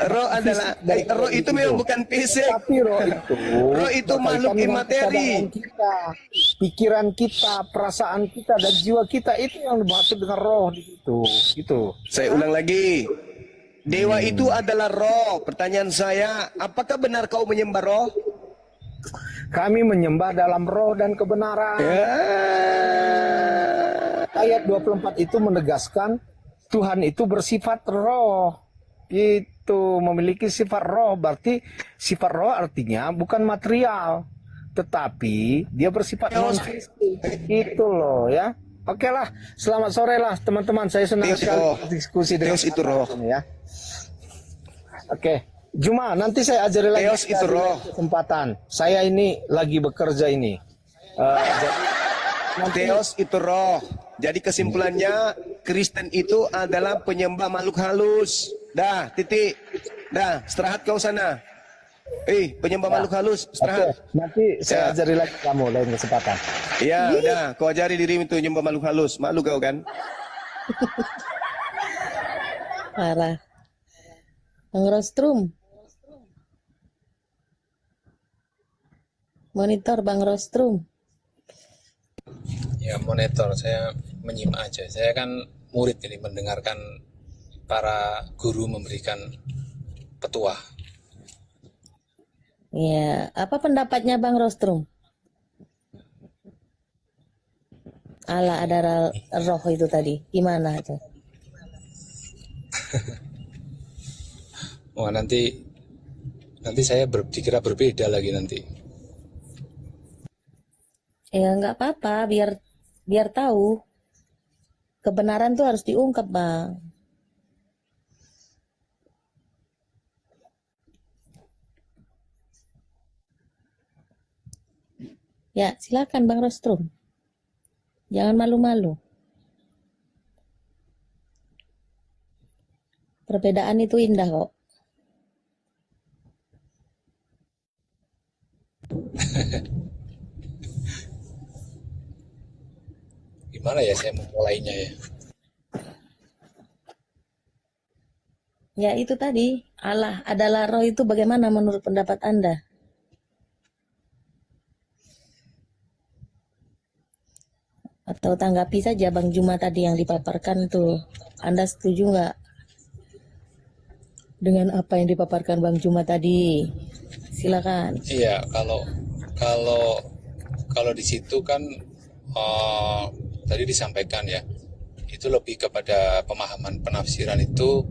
roh adalah roh itu memang bukan fisik. Tapi roh itu berkaitan makhluk dengan imateri. kesadaran kita, pikiran kita, perasaan kita, dan jiwa kita, itu yang dimaksud dengan roh di situ. Gitu. Saya ulang lagi. Dewa itu adalah roh. Pertanyaan saya, apakah benar kau menyembah roh? Kami menyembah dalam roh dan kebenaran. Ya. Ayat 24 itu menegaskan Tuhan itu bersifat roh. Itu memiliki sifat roh, berarti sifat roh artinya bukan material, tetapi dia bersifat non fisik. Itu loh ya. Oke lah, selamat sore lah teman-teman. Saya senang Teos sekali roh. diskusi dengan Teos itu roh. ini ya. Oke, Juma, nanti saya ajari lagi. Teos itu roh. Kesempatan. Saya ini lagi bekerja ini. Jadi Teos itu roh. Jadi kesimpulannya Kristen itu adalah penyembah makhluk halus. Dah, titik. Dah, istirahat kau sana. Penyembah makhluk halus, istirahat. Oke, nanti saya Ya. ajari lagi kamu lain kesempatan. Iya, dah. Kau ajari dirimu itu menyembah makhluk halus. Malu kau kan? Parah. Bang Rostrum. Monitor Bang Rostrum. Ya monitor, saya menyimak aja. Saya kan murid ini mendengarkan para guru memberikan petuah. Ya, apa pendapatnya Bang Rostrum? Ala ada roh itu tadi. Gimana itu? Wah nanti saya dikira berbeda lagi nanti. Ya nggak apa-apa, biar tahu. Kebenaran tuh harus diungkap, Bang. Ya, silakan Bang Rostrum. Jangan malu-malu. Perbedaan itu indah kok. Gimana ya saya memulainya ya? Ya itu tadi, Allah adalah roh itu bagaimana menurut pendapat Anda? Atau tanggapi saja Bang Juma tadi yang dipaparkan tuh. Anda setuju nggak dengan apa yang dipaparkan Bang Juma tadi? Silakan. Iya, kalau di situ kan tadi disampaikan ya, itu lebih kepada pemahaman penafsiran itu,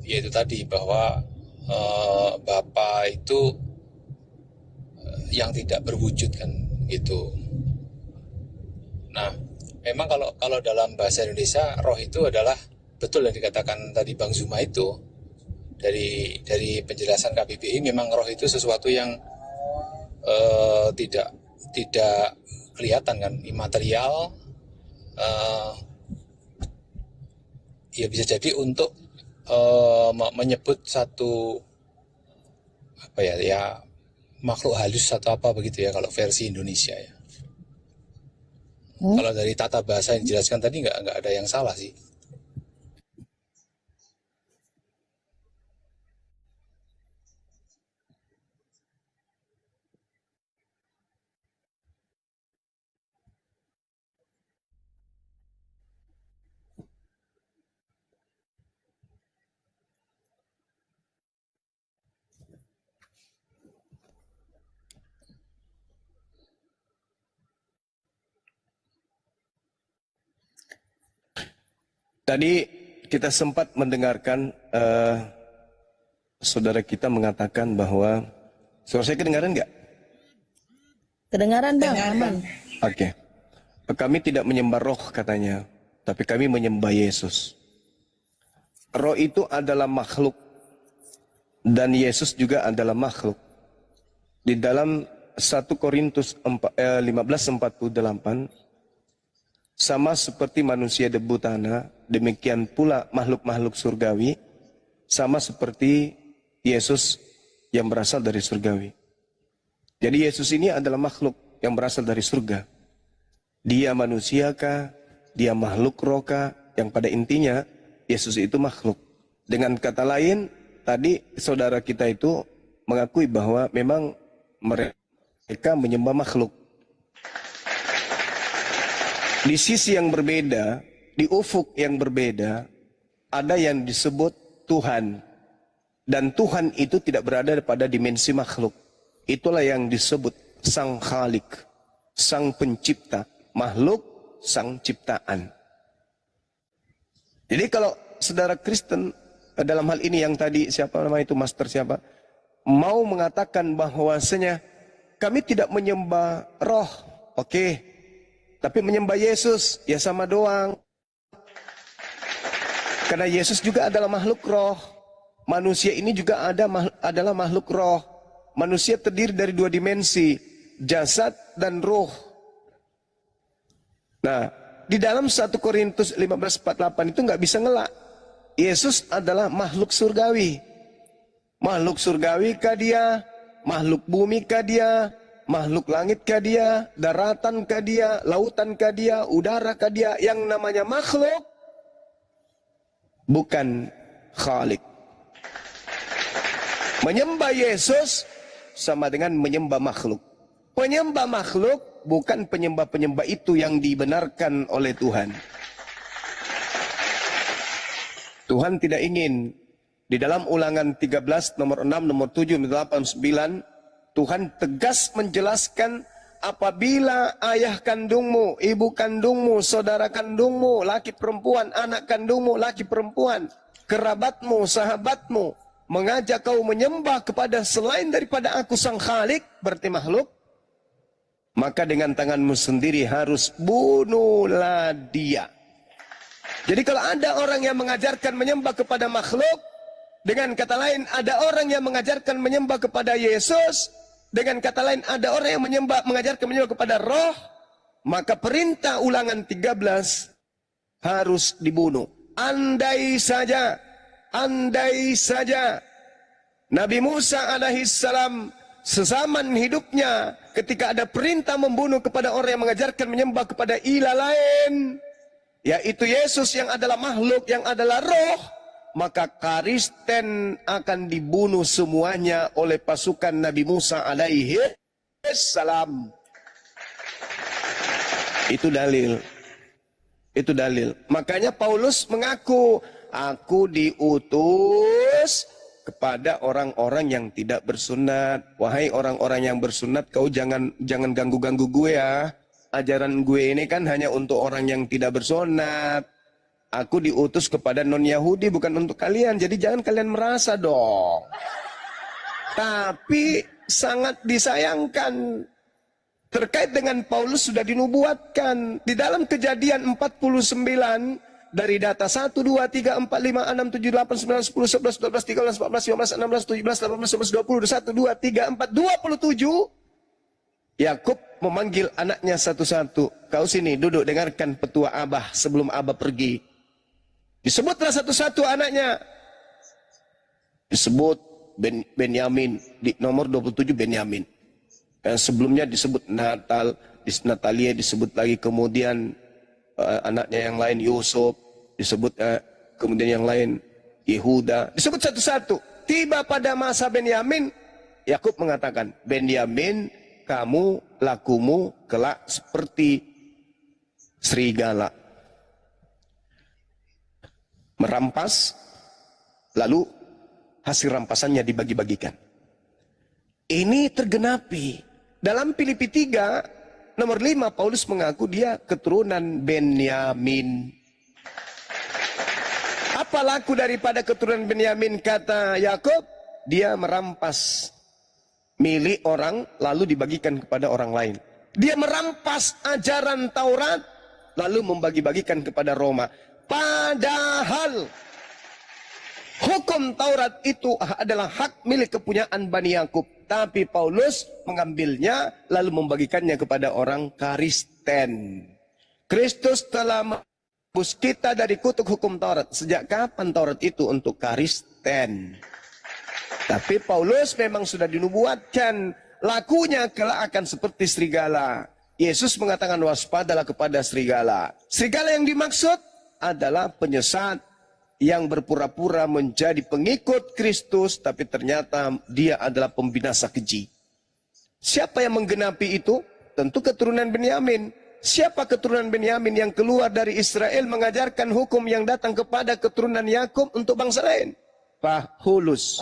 yaitu tadi bahwa Bapa itu yang tidak berwujud kan gitu. Nah, memang kalau dalam bahasa Indonesia roh itu adalah betul yang dikatakan tadi Bang Zuma itu dari penjelasan KBBI, memang roh itu sesuatu yang tidak kelihatan kan, imaterial. Ya bisa jadi untuk menyebut satu apa ya makhluk halus atau apa begitu ya kalau versi Indonesia ya. Kalau dari tata bahasa yang dijelaskan tadi nggak ada yang salah sih. Tadi kita sempat mendengarkan saudara kita mengatakan bahwa, suara saya kedengaran nggak? Kedengaran Bang, aman. Oke. Kami tidak menyembah roh katanya, tapi kami menyembah Yesus. Roh itu adalah makhluk, dan Yesus juga adalah makhluk. Di dalam 1 Korintus 15:48, sama seperti manusia debu tanah, demikian pula makhluk-makhluk surgawi, sama seperti Yesus yang berasal dari surgawi. Jadi Yesus ini adalah makhluk yang berasal dari surga. Dia manusiakah? Dia makhluk rohkah? Yang pada intinya Yesus itu makhluk. Dengan kata lain, tadi saudara kita itu mengakui bahwa memang mereka menyembah makhluk. Di sisi yang berbeda, di ufuk yang berbeda, ada yang disebut Tuhan. Dan Tuhan itu tidak berada pada dimensi makhluk. Itulah yang disebut Sang Khalik, Sang Pencipta, makhluk, Sang Ciptaan. Jadi kalau saudara Kristen, dalam hal ini yang tadi, siapa nama itu, master siapa, mau mengatakan bahwasanya kami tidak menyembah roh, oke. Tapi menyembah Yesus, ya sama doang. Karena Yesus juga adalah makhluk roh. Manusia ini juga adalah makhluk roh. Manusia terdiri dari dua dimensi, jasad dan roh. Nah, di dalam 1 Korintus 15:48 itu nggak bisa ngelak. Yesus adalah makhluk surgawi. Makhluk surgawi kah dia? Makhluk bumi kah dia? Makhluk langit kah dia, daratan kah dia, lautan kah dia, udara kah dia, yang namanya makhluk bukan Khalik. Menyembah Yesus sama dengan menyembah makhluk. Penyembah makhluk bukan penyembah-penyembah itu yang dibenarkan oleh Tuhan. Tuhan tidak ingin. Di dalam Ulangan 13 nomor 6, nomor 7, nomor 8, 9, Tuhan tegas menjelaskan, apabila ayah kandungmu, ibu kandungmu, saudara kandungmu, laki perempuan, anak kandungmu, laki perempuan, kerabatmu, sahabatmu, mengajak kau menyembah kepada selain daripada aku Sang Khalik, berarti makhluk, maka dengan tanganmu sendiri harus bunuhlah dia. Jadi kalau ada orang yang mengajarkan menyembah kepada makhluk, dengan kata lain ada orang yang mengajarkan menyembah kepada Yesus, dengan kata lain ada orang yang mengajarkan menyembah kepada roh, maka perintah Ulangan 13 harus dibunuh. Andai saja Nabi Musa alaihissalam sezaman hidupnya ketika ada perintah membunuh kepada orang yang mengajarkan menyembah kepada ilah lain, yaitu Yesus yang adalah makhluk, yang adalah roh, maka Kristen akan dibunuh semuanya oleh pasukan Nabi Musa alaihi salam. Itu dalil. Itu dalil. Makanya Paulus mengaku, aku diutus kepada orang-orang yang tidak bersunat. Wahai orang-orang yang bersunat, kau jangan ganggu-ganggu gue ya. Ajaran gue ini kan hanya untuk orang yang tidak bersunat. Aku diutus kepada non-Yahudi, bukan untuk kalian. Jadi jangan kalian merasa dong. Tapi sangat disayangkan. Terkait dengan Paulus sudah dinubuatkan. Di dalam Kejadian 49, dari data 1, 2, 3, 4, 5, 6, 7, 8, 9, 10, 11, 12, 13, 14, 15, 16, 17, 18, 19, 20, 1, 2, 3, 4, 27. Yakub memanggil anaknya satu-satu. Kau sini duduk, dengarkan petua Abah sebelum Abah pergi. Disebutlah satu-satu anaknya. Disebut Benyamin, di nomor 27 Benyamin. Yang sebelumnya disebut Natalia disebut lagi, kemudian anaknya yang lain Yusuf, disebut kemudian yang lain Yehuda, disebut satu-satu. Tiba pada masa Benyamin, Yakub mengatakan, Benyamin, kamu lakumu kelak seperti serigala, merampas, lalu hasil rampasannya dibagi-bagikan. Ini tergenapi. Dalam Filipi 3, nomor 5, Paulus mengaku dia keturunan Benyamin. Apa laku daripada keturunan Benyamin, kata Yakub? Dia merampas milik orang lalu dibagikan kepada orang lain. Dia merampas ajaran Taurat lalu membagi-bagikan kepada Roma. Padahal hukum Taurat itu adalah hak milik kepunyaan Bani Yakub. Tapi Paulus mengambilnya lalu membagikannya kepada orang Kristen. Kristus telah menebus kita dari kutuk hukum Taurat. Sejak kapan Taurat itu untuk Kristen? Tapi Paulus memang sudah dinubuatkan, lakunya kelak akan seperti serigala. Yesus mengatakan waspadalah kepada serigala. Serigala yang dimaksud adalah penyesat yang berpura-pura menjadi pengikut Kristus, tapi ternyata dia adalah pembinasa keji. Siapa yang menggenapi itu? Tentu keturunan Benyamin. Siapa keturunan Benyamin yang keluar dari Israel mengajarkan hukum yang datang kepada keturunan Yakub untuk bangsa lain? Paulus.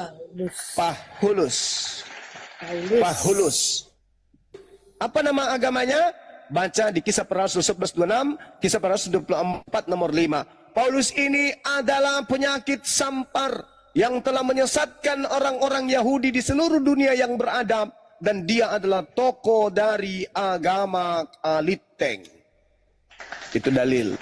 Apa nama agamanya? Baca di Kisah Para Rasul 11:26, Kisah Para Rasul 24 nomor 5. Paulus ini adalah penyakit sampar yang telah menyesatkan orang-orang Yahudi di seluruh dunia yang beradab, dan dia adalah tokoh dari agama Aliteng. Itu dalil.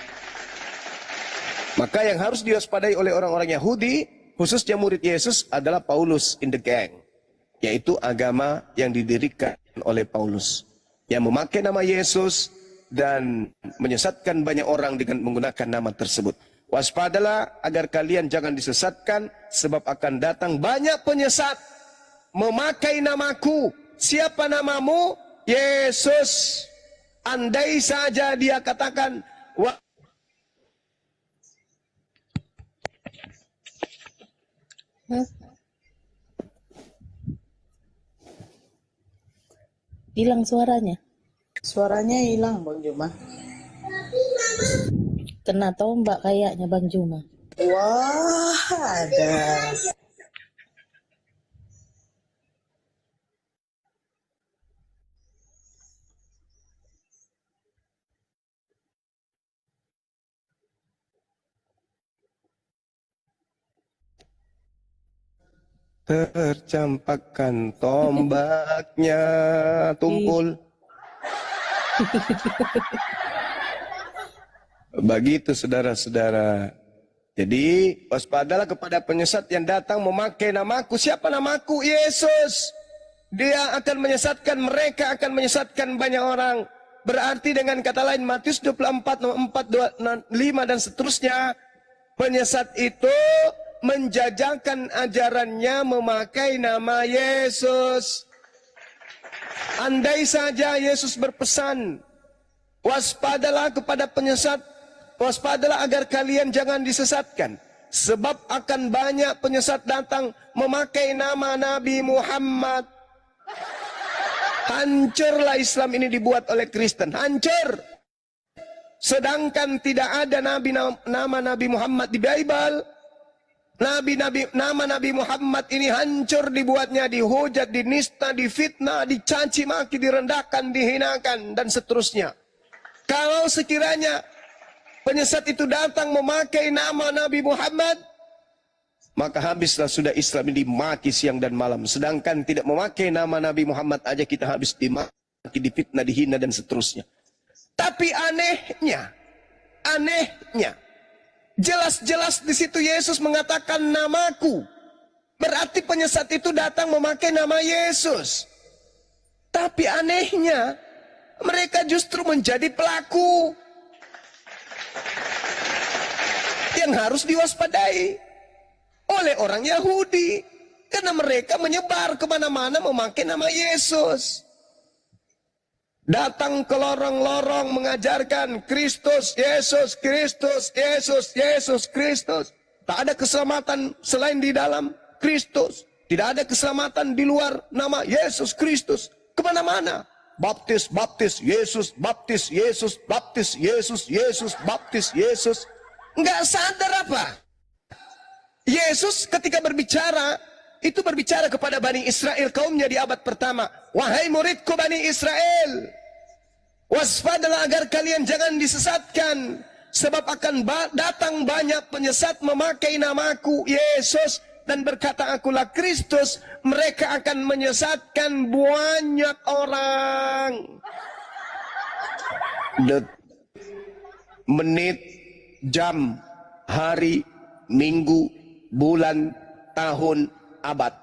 Maka yang harus diwaspadai oleh orang-orang Yahudi, khususnya murid Yesus, adalah Paulus in the gang, yaitu agama yang didirikan oleh Paulus, yang memakai nama Yesus dan menyesatkan banyak orang dengan menggunakan nama tersebut. Waspadalah agar kalian jangan disesatkan, sebab akan datang banyak penyesat memakai namaku. Siapa namamu? Yesus. Andai saja dia katakan, Hilang suaranya. Suaranya hilang, Bang Juma. Kena tombak kayaknya Bang Juma. Wah, ada. tercampakkan tombaknya, tumpul. Begitu saudara-saudara. Jadi waspadalah kepada penyesat yang datang memakai namaku. Siapa namaku? Yesus. Dia akan menyesatkan mereka, akan menyesatkan banyak orang. Berarti dengan kata lain Matius 24, 4, 5 dan seterusnya, penyesat itu menjajakan ajarannya memakai nama Yesus. Andai saja Yesus berpesan, waspadalah kepada penyesat, waspadalah agar kalian jangan disesatkan, sebab akan banyak penyesat datang memakai nama Nabi Muhammad. Hancurlah Islam ini dibuat oleh Kristen, hancur. Sedangkan tidak ada nama Nabi Muhammad di Bible. Nama Nabi Muhammad ini hancur dibuatnya, dihujat, dinista, difitnah, dicaci maki, direndahkan, dihinakan, dan seterusnya. Kalau sekiranya penyesat itu datang memakai nama Nabi Muhammad, maka habislah sudah Islam ini dimaki siang dan malam. Sedangkan tidak memakai nama Nabi Muhammad aja kita habis dimaki, difitnah, dihina, dan seterusnya. Tapi anehnya, jelas-jelas di situ Yesus mengatakan namaku. Berarti penyesat itu datang memakai nama Yesus. Tapi anehnya, mereka justru menjadi pelaku yang harus diwaspadai oleh orang Yahudi. Karena mereka menyebar kemana-mana memakai nama Yesus. Datang ke lorong-lorong mengajarkan Kristus, Yesus, Kristus, Yesus, Yesus, Kristus. Tak ada keselamatan selain di dalam Kristus. Tidak ada keselamatan di luar nama Yesus Kristus. Kemana-mana. Baptis, baptis, Yesus, baptis, Yesus, baptis, Yesus, Yesus, baptis, Yesus. Enggak sadar apa? Yesus ketika berbicara, itu berbicara kepada Bani Israel, kaumnya di abad pertama. Wahai muridku Bani Israel, waspadalah agar kalian jangan disesatkan, Sebab akan datang banyak penyesat memakai namaku Yesus dan berkata akulah Kristus. Mereka akan menyesatkan banyak orang. Menit, jam, hari, minggu, bulan, tahun, abad.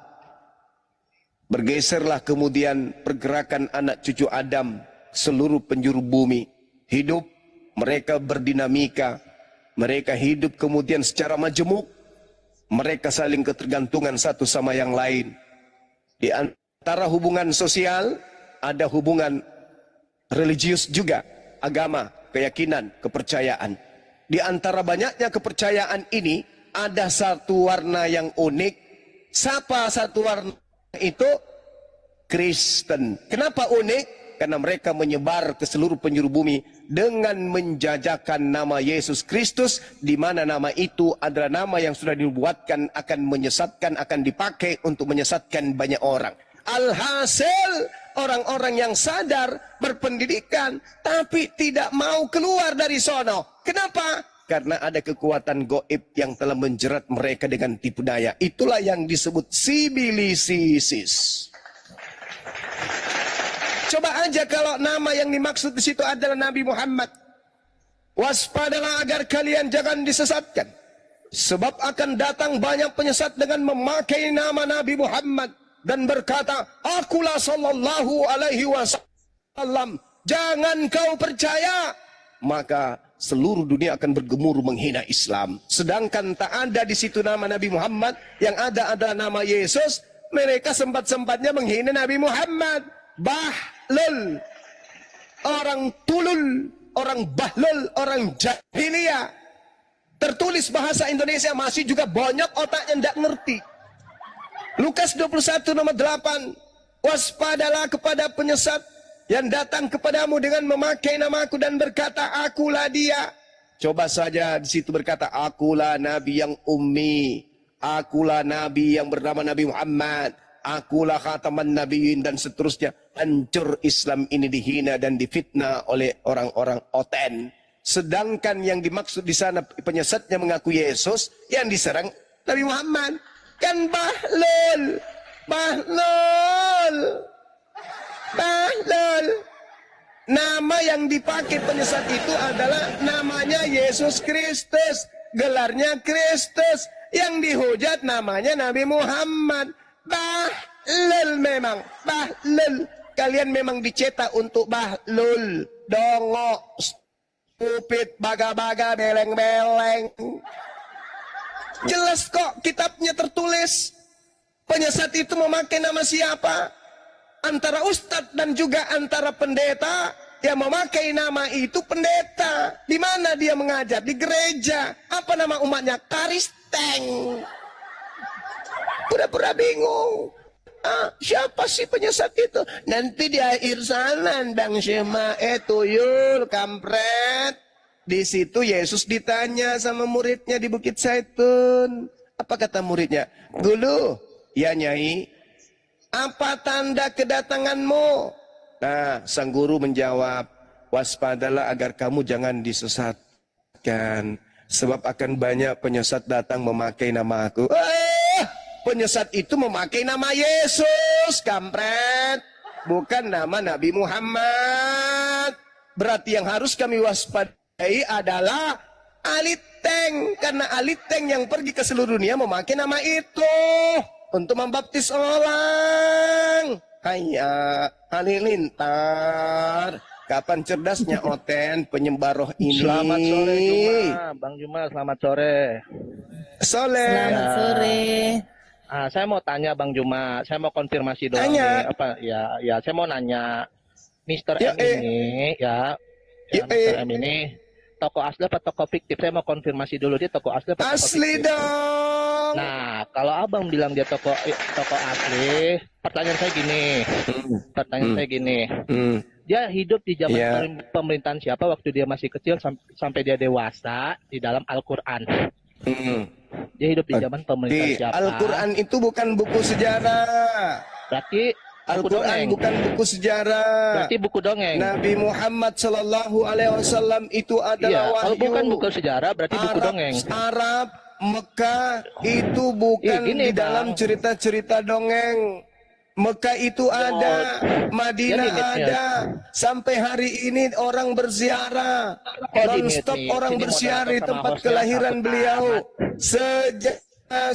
Bergeserlah kemudian pergerakan anak cucu Adam seluruh penjuru bumi. Hidup, mereka berdinamika. Mereka hidup kemudian secara majemuk. Mereka saling ketergantungan satu sama yang lain. Di antara hubungan sosial, ada hubungan religius juga. Agama, keyakinan, kepercayaan. Di antara banyaknya kepercayaan ini, ada satu warna yang unik. Siapa satu warna itu? Kristen. Kenapa unik? Karena mereka menyebar ke seluruh penjuru bumi dengan menjajakan nama Yesus Kristus, di mana nama itu adalah nama yang sudah dibuatkan akan menyesatkan, akan dipakai untuk menyesatkan banyak orang. Alhasil, orang-orang yang sadar, berpendidikan, tapi tidak mau keluar dari sono. Kenapa? Karena ada kekuatan goib yang telah menjerat mereka dengan tipu daya. Itulah yang disebut sibilisisis. Coba aja kalau nama yang dimaksud di situ adalah Nabi Muhammad. Waspadalah agar kalian jangan disesatkan. Sebab akan datang banyak penyesat dengan memakai nama Nabi Muhammad dan berkata, akulah sallallahu alaihi wasallam. Jangan kau percaya. Maka seluruh dunia akan bergemuruh menghina Islam. Sedangkan tak ada di situ nama Nabi Muhammad, yang ada adalah nama Yesus. Mereka sempat-sempatnya menghina Nabi Muhammad. Bahlul, orang tulul, orang bahlul, orang jahiliyah. Tertulis bahasa Indonesia masih juga banyak otaknya tidak ngerti. Lukas 21 nomor 8. Waspadalah kepada penyesat yang datang kepadamu dengan memakai namaku dan berkata, akulah dia. Coba saja di situ berkata, akulah nabi yang ummi. Akulah nabi yang bernama Nabi Muhammad. Akulah khataman nabiyyin dan seterusnya. Hancur Islam ini dihina dan difitnah oleh orang-orang oten. Sedangkan yang dimaksud di sana penyesatnya mengaku Yesus, yang diserang Nabi Muhammad. Kan bahlul. Bahlul. Bahlul. Nama yang dipakai penyesat itu adalah namanya Yesus Kristus. Gelarnya Kristus. Yang dihujat namanya Nabi Muhammad. Bahlul memang. Bahlul. Kalian memang dicetak untuk bahlul. Dongok. Stupid. Baga-baga. Beleng-beleng. Jelas kok kitabnya tertulis. Penyesat itu memakai nama siapa? Antara ustadz dan juga antara pendeta. Yang memakai nama itu pendeta. Di mana dia mengajar? Di gereja. Apa nama umatnya? Karisteng. Pura-pura bingung. Siapa sih penyesat itu? Nanti di akhir sana, Bang Syema, tuyul, kampret. Di situ Yesus ditanya sama muridnya di Bukit Zaitun. Apa kata muridnya? Guru, ya Nyai, apa tanda kedatanganmu? Nah, sang guru menjawab, waspadalah agar kamu jangan disesatkan. Sebab akan banyak penyesat datang memakai nama aku. Penyesat itu memakai nama Yesus, kampret. Bukan nama Nabi Muhammad. Berarti yang harus kami waspadai adalah aliteng. Karena aliteng yang pergi ke seluruh dunia memakai nama itu. Untuk membaptis orang. Hayya, halilintar. Kapan cerdasnya Oten penyebar roh ini? Selamat sore Juma, Bang Juma, selamat sore. Selamat sore. Saya mau tanya Bang Juma, saya mau konfirmasi doang nih. Saya mau nanya, Mr. M ini, Mr. M ini toko asli apa toko fiktif? Saya mau konfirmasi dulu, dia toko asli apa toko fiktif? Asli dong. Nah, kalau abang bilang dia toko asli, pertanyaan saya gini, dia hidup di zaman pemerintahan siapa waktu dia masih kecil sampai dia dewasa di dalam Al-Quran? Dia hidup di zaman pemerintahan siapa? Al-Quran itu bukan buku sejarah. Berarti Al-Quran bukan buku sejarah. Berarti buku dongeng. Nabi Muhammad Sallallahu Alaihi Wasallam itu adalah wahyu. Kalau bukan buku sejarah, berarti buku dongeng. Arab, Mekah itu bukan di dalam cerita-cerita dongeng. Mekah itu ada, Madinah ada. Sampai hari ini orang berziarah, non-stop orang berziarah di tempat kelahiran beliau. Sejak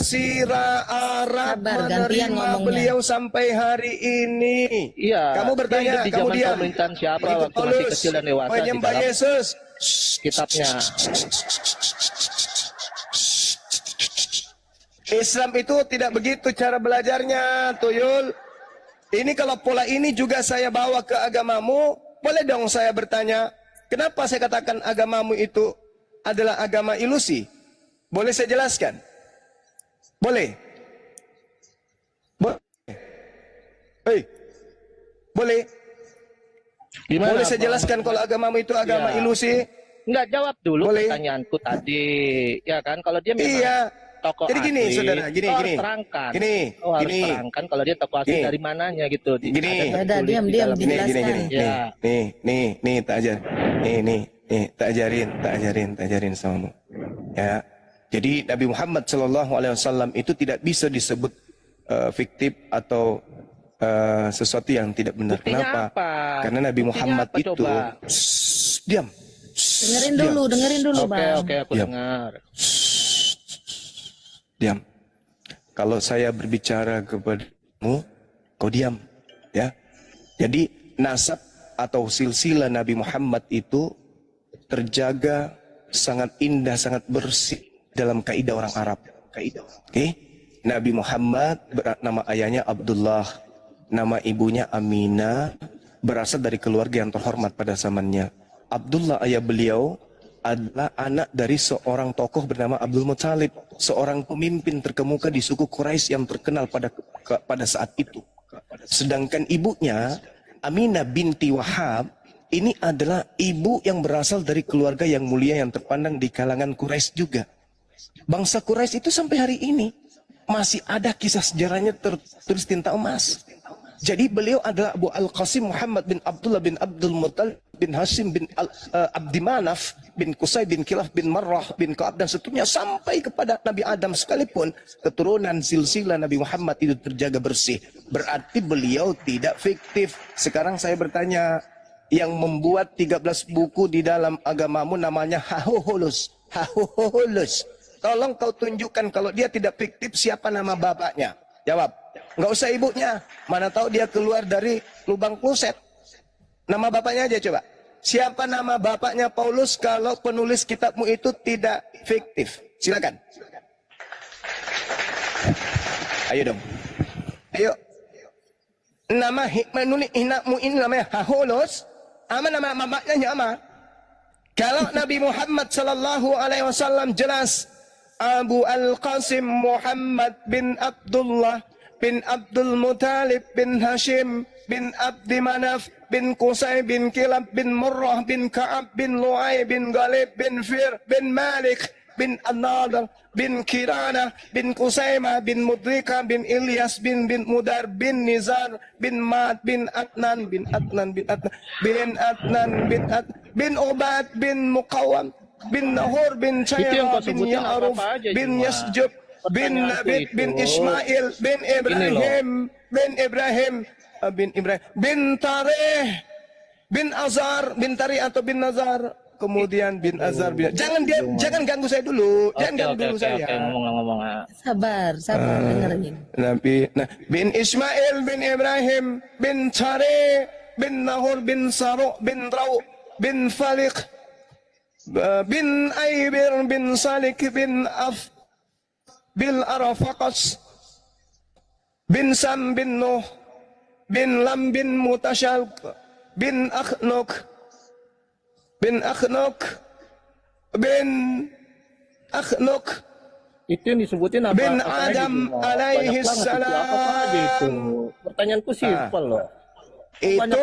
Sirah Arab menerima beliau sampai hari ini. Iya. Kamu bertanya, kamu diam. Siapa itu waktu masih kecil dan dewasa penyembah Yesus. Kitabnya. Islam itu tidak begitu cara belajarnya, Tuyul. Ini kalau pola ini juga saya bawa ke agamamu, boleh dong saya bertanya, kenapa saya katakan agamamu itu adalah agama ilusi? Boleh saya jelaskan? Boleh? Boleh? Hei, boleh? Gimana, boleh saya jelaskan kalau agamamu itu agama ilusi? Enggak, jawab dulu boleh? Pertanyaanku tadi. Ya kan, kalau dia memang tokoh jadi gini, asli, saudara, gini. Harus terangkan. Harus terangkan kalau dia tokoh asli dari mananya gitu. Gini. Diam, dijelaskan. Nih, tak ajar. Nih, tak ajarin samamu. Ya. Jadi Nabi Muhammad Sallallahu Alaihi Wasallam itu tidak bisa disebut fiktif atau sesuatu yang tidak benar. Buktinya Kenapa? apa? Karena Nabi Muhammad Buktinya apa, itu diam. Dengerin dulu, Bang. Oke, aku dengar. Diam. Kalau saya berbicara kepadamu, kau diam, ya. Jadi nasab atau silsilah Nabi Muhammad itu terjaga sangat indah, sangat bersih dalam kaidah orang Arab. Oke? Nabi Muhammad nama ayahnya Abdullah, nama ibunya Aminah, berasal dari keluarga yang terhormat pada zamannya. Abdullah ayah beliau adalah anak dari seorang tokoh bernama Abdul Muthalib, seorang pemimpin terkemuka di suku Quraisy yang terkenal pada saat itu. Sedangkan ibunya Aminah binti Wahab ini adalah ibu yang berasal dari keluarga yang mulia yang terpandang di kalangan Quraisy juga. Bangsa Quraisy itu sampai hari ini masih ada kisah sejarahnya tertulis tinta emas. Jadi beliau adalah Abu Al-Qasim Muhammad bin Abdullah bin Abdul Muttalib bin Hashim bin Abdi Manaf bin Qusay bin Kilaf bin Marrah bin Ka'ab dan seterusnya sampai kepada Nabi Adam sekalipun keturunan silsilah Nabi Muhammad itu terjaga bersih. Berarti beliau tidak fiktif. Sekarang saya bertanya, yang membuat 13 buku di dalam agamamu namanya Hahuhulus. Hahuhulus. Tolong kau tunjukkan kalau dia tidak fiktif siapa nama bapaknya. Jawab. Nggak usah ibunya. Mana tahu dia keluar dari lubang kloset. Nama bapaknya aja coba. Siapa nama bapaknya Paulus kalau penulis kitabmu itu tidak fiktif? Silakan. Ayo dong. Ayo. Nama menulis inakmu ini namanya Paulus. Ama nama bapaknya ama. Kalau Nabi Muhammad Sallallahu Alaihi Wasallam jelas Abu Al-Qasim Muhammad bin Abdullah bin Abdul Muthalib bin Hashim bin Abdi Manaf bin Qusay bin Kilab bin Murrah bin Ka'ab bin Lu'ay bin Ghalib bin Fir bin Malik bin An-Nadar bin Kirana bin Qusaymah bin Mudrika bin Ilyas bin Mudar bin Nizar bin Ma'ad bin Adnan bin Adnan bin Adnan bin Adnan bin Ubad bin Muqawam bin Nahur bin Chayra bin Ya'ruf bin Yasjub bin Nabit bin Ismail bin Ibrahim bin Tareh bin Azar bin Tarih atau bin Nazar, kemudian bin Azar bin jangan ganggu saya dulu. Jangan ganggu dulu saya. Ngomong-ngomong. Sabar dengerin. Bin Ismail bin Ibrahim bin Tareh bin Nahur bin Saru bin Rau bin Falik bin Aibir bin Salik bin Bil Arafaqas bin Sam bin Nuh bin Lam bin Mutashal bin Akhnuk bin itu yang disebutin apa? Bin Adam alaihi salam. Pertanyaanku simpel loh. Itu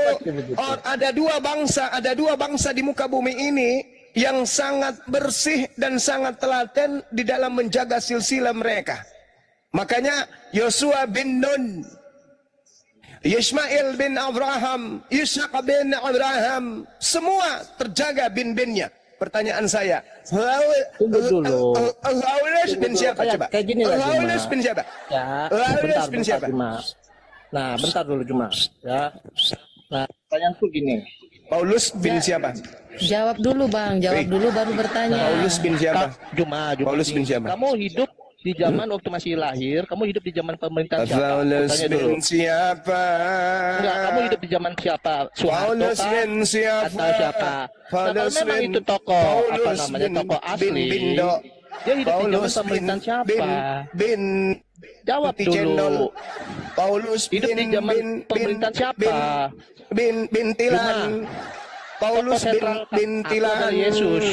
ada dua bangsa di muka bumi ini yang sangat bersih dan sangat telaten di dalam menjaga silsilah mereka. Makanya Yosua bin Nun Ismail bin Abraham, Ishaq bin Abraham, semua terjaga bin-binnya. Pertanyaan saya, Tunggu dulu. Haules bin siapa coba? Kayak gini lah, Haules Juma. bin siapa? Ya, Haules bin siapa? Juma. Nah, bentar dulu Juma. Ya. Nah, pertanyaanku gini. Paulus bin siapa? Jawab dulu Bang, jawab Baik. dulu baru bertanya. Paulus bin siapa? Juma. Paulus bin siapa? Kamu hidup di zaman waktu masih lahir, kamu hidup di zaman pemerintahan siapa? Paulus Aku tanya dulu. bin siapa? Enggak, kamu hidup di zaman siapa? Soeharto Paulus kah? bin siapa? Atau siapa? Nah, kalau Paulus memang bin- itu tokoh apa Paulus namanya bin- tokoh asli, bin Bindo. dia hidup di zaman Paulus pemerintahan siapa? bin Jawab Putih Cendol. dulu. Paulus Hidup di zaman pemerintahan siapa? Bin Tilan. Paulus Tokoh sentral bin aku Tilan. adalah Yesus.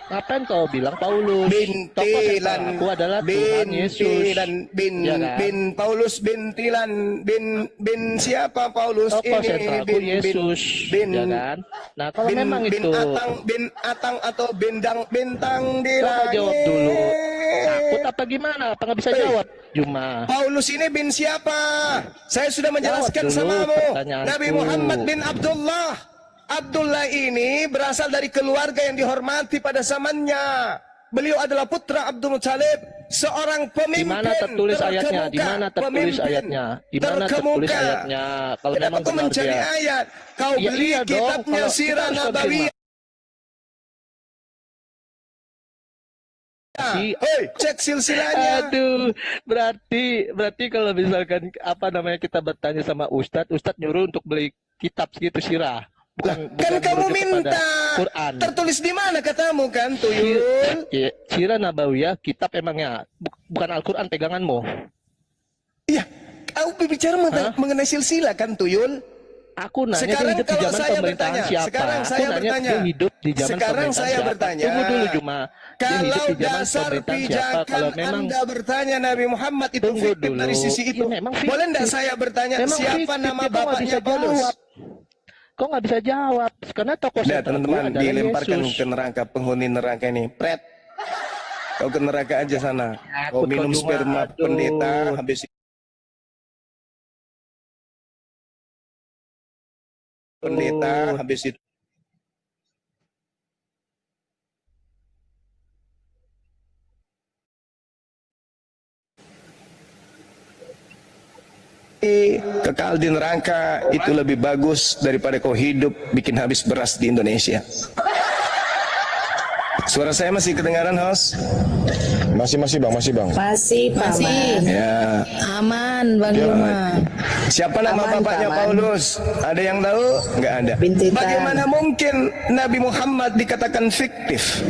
Ngapain kau bilang Paulus? Bin Tokoh sentral Tilan. aku adalah Tuhan Yesus. Tilan. Ya kan? Bin Paulus bin Tilan. Bin siapa Paulus Tokoh ini? sentralku Yesus. Ya kan? Nah, kalau memang itu bin Atang atau bintang di coba langit. jawab dulu. Takut apa gimana? Apa nggak bisa jawab? Juma. Paulus ini bin siapa? Saya sudah menjelaskan Jawab dulu samamu. pertanyaanku. Nabi Muhammad bin Abdullah. Abdullah ini berasal dari keluarga yang dihormati pada zamannya. Beliau adalah putra Abdul Muthalib, seorang Di pemimpin mana tertulis ayatnya? Di terkemuka. mana tertulis Pemimpin ayatnya? Di mana tertulis terkemuka. ayatnya? Kalau Kenapa memang kau benar mencari dia. ayat? Kau Ya beli iya dong, kitabnya kalau Sirah kita harus Nabawiyah. Si- Hei, cek silsilahnya. Aduh, berarti kalau misalkan apa namanya kita bertanya sama Ustadz nyuruh untuk beli kitab segitu sirah. Bukan, Kan bukan kamu merujuk kepada minta. Quran. Tertulis di mana katamu kan, Tuyul? Ya, Sirah Nabawiyah kitab emangnya bukan Al-Quran peganganmu. Iya, kau berbicara mengenai silsilah kan, Tuyul? Aku nanya Sekarang dia hidup di kalau zaman saya pemerintahan bertanya, siapa? sekarang Aku saya nanya bertanya. dia hidup di zaman Sekarang pemerintahan saya siapa? bertanya. Tunggu dulu Juma. Dia hidup Kalau di zaman dasar pemerintahan siapa? pijakan Kalau memang Anda bertanya Nabi Muhammad itu Tunggu fiktif dari dulu. sisi itu, Ya, memang boleh tidak fiktif. saya bertanya Memang siapa fiktif, nama dia kok nggak bapaknya bisa Paulus? jawab. Kok nggak bisa jawab? Karena tokoh Nah, sentralku teman-teman, adalah dilemparkan Yesus. ke neraka penghuni neraka ini. Pret. Kau ke neraka aja sana. Kau Takut minum kau, Juma. sperma Aduh. pendeta, habis pendeta, habis itu kekal di neraka itu lebih bagus daripada kau hidup bikin habis beras di Indonesia. Suara saya masih kedengaran, host? Masih bang. Masih, Masih Ya. aman Bang Juma. Siapa nama Aman, bapaknya aman. Paulus? Ada yang tahu? Enggak ada. Bin Titan. Bagaimana mungkin Nabi Muhammad dikatakan fiktif?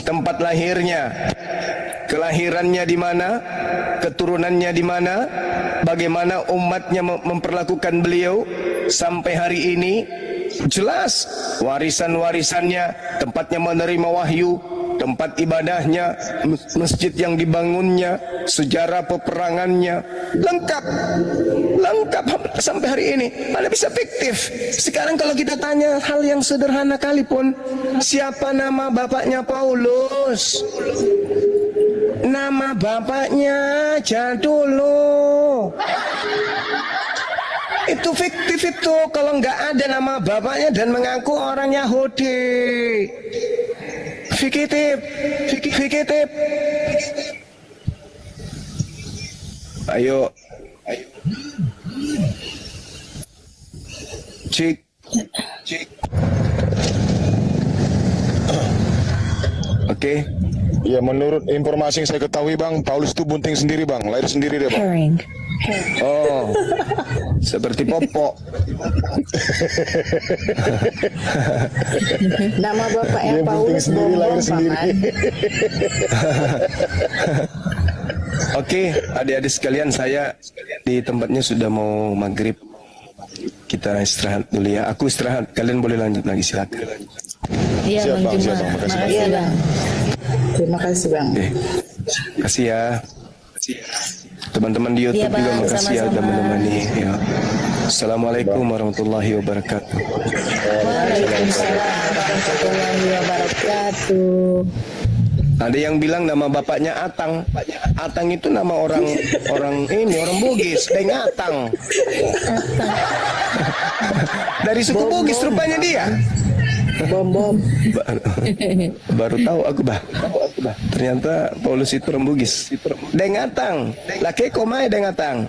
Tempat lahirnya, kelahirannya di mana, keturunannya di mana, bagaimana umatnya memperlakukan beliau sampai hari ini, jelas warisan-warisannya, tempatnya menerima wahyu, tempat ibadahnya, masjid yang dibangunnya, sejarah peperangannya, lengkap sampai hari ini. Mana bisa fiktif? Sekarang kalau kita tanya hal yang sederhana kali pun, siapa nama bapaknya Paulus? Nama bapaknya aja dulu. Itu fiktif itu kalau nggak ada nama bapaknya dan mengaku orang Yahudi. Fiktif. Ayo. Cik. Oke. Ya menurut informasi yang saya ketahui bang, Paulus itu bunting sendiri bang, lahir sendiri dia bang. Oh. Seperti popok. Nama bapaknya Dia bunting Paulus sendiri, lahir Bombong, sendiri. Paman. Oke, adik-adik sekalian, saya di tempatnya sudah mau maghrib. Kita istirahat dulu ya. Aku istirahat, kalian boleh lanjut lagi, silakan. Iya Siap, Bang Bang, Juma. siap, Bang. Makasih, Makasih Bang. Bang. Terima kasih bang. Oke, kasih ya. Teman-teman di YouTube Iya, Bang, juga makasih ya udah sama-sama. menemani. Ya. Assalamualaikum warahmatullahi wabarakatuh. Waalaikumsalam warahmatullahi wabarakatuh. Ada yang bilang nama bapaknya Atang. Atang itu nama orang Bugis, Deng Atang. Dari suku Bugis rupanya dia. Bom. Baru tahu aku, bah. Ternyata Paulus itu orang Bugis. Deng Atang. Laki komai Deng Atang.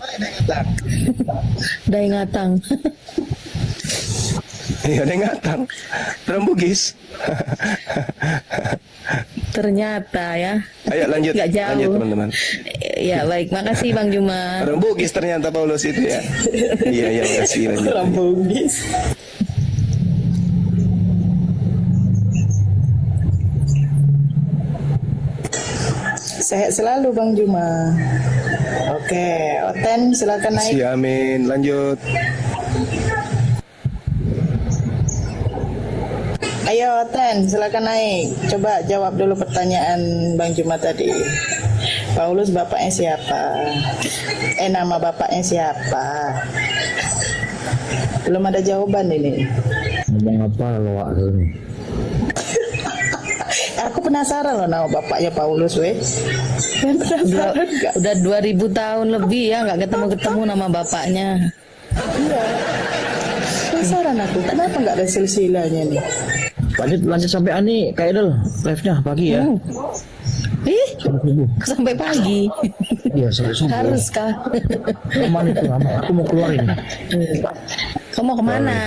Deng Atang. Iya, Deng Atang. Orang Bugis. Ternyata ya. Ayo lanjut. Nggak jauh. Lanjut teman-teman. Ya baik, makasih Bang Juma. Orang Bugis ternyata Paulus itu ya. Iya, makasih. Lanjut. Orang Bugis. Sehat selalu Bang Juma. Oke, Oten silakan naik. Amin. Lanjut. Ayo Oten silakan naik. Coba jawab dulu pertanyaan Bang Juma tadi. Paulus bapaknya siapa? Nama bapaknya siapa? Belum ada jawaban ini. Ngomong apa lo Wak ini? Aku penasaran loh nama bapaknya Paulus, weh. Penasaran nggak? Udah 2000 tahun lebih ya nggak ketemu nama bapaknya. Iya. Penasaran aku, kenapa nggak ada silsilahnya nih? Lanjut sampai Ani kayak dulu live-nya pagi ya. Ih, sampai pagi. Iya, sampai subuh. Haruskah? Aman itu, aman. Aku mau keluar ini. Kamu mau kemana?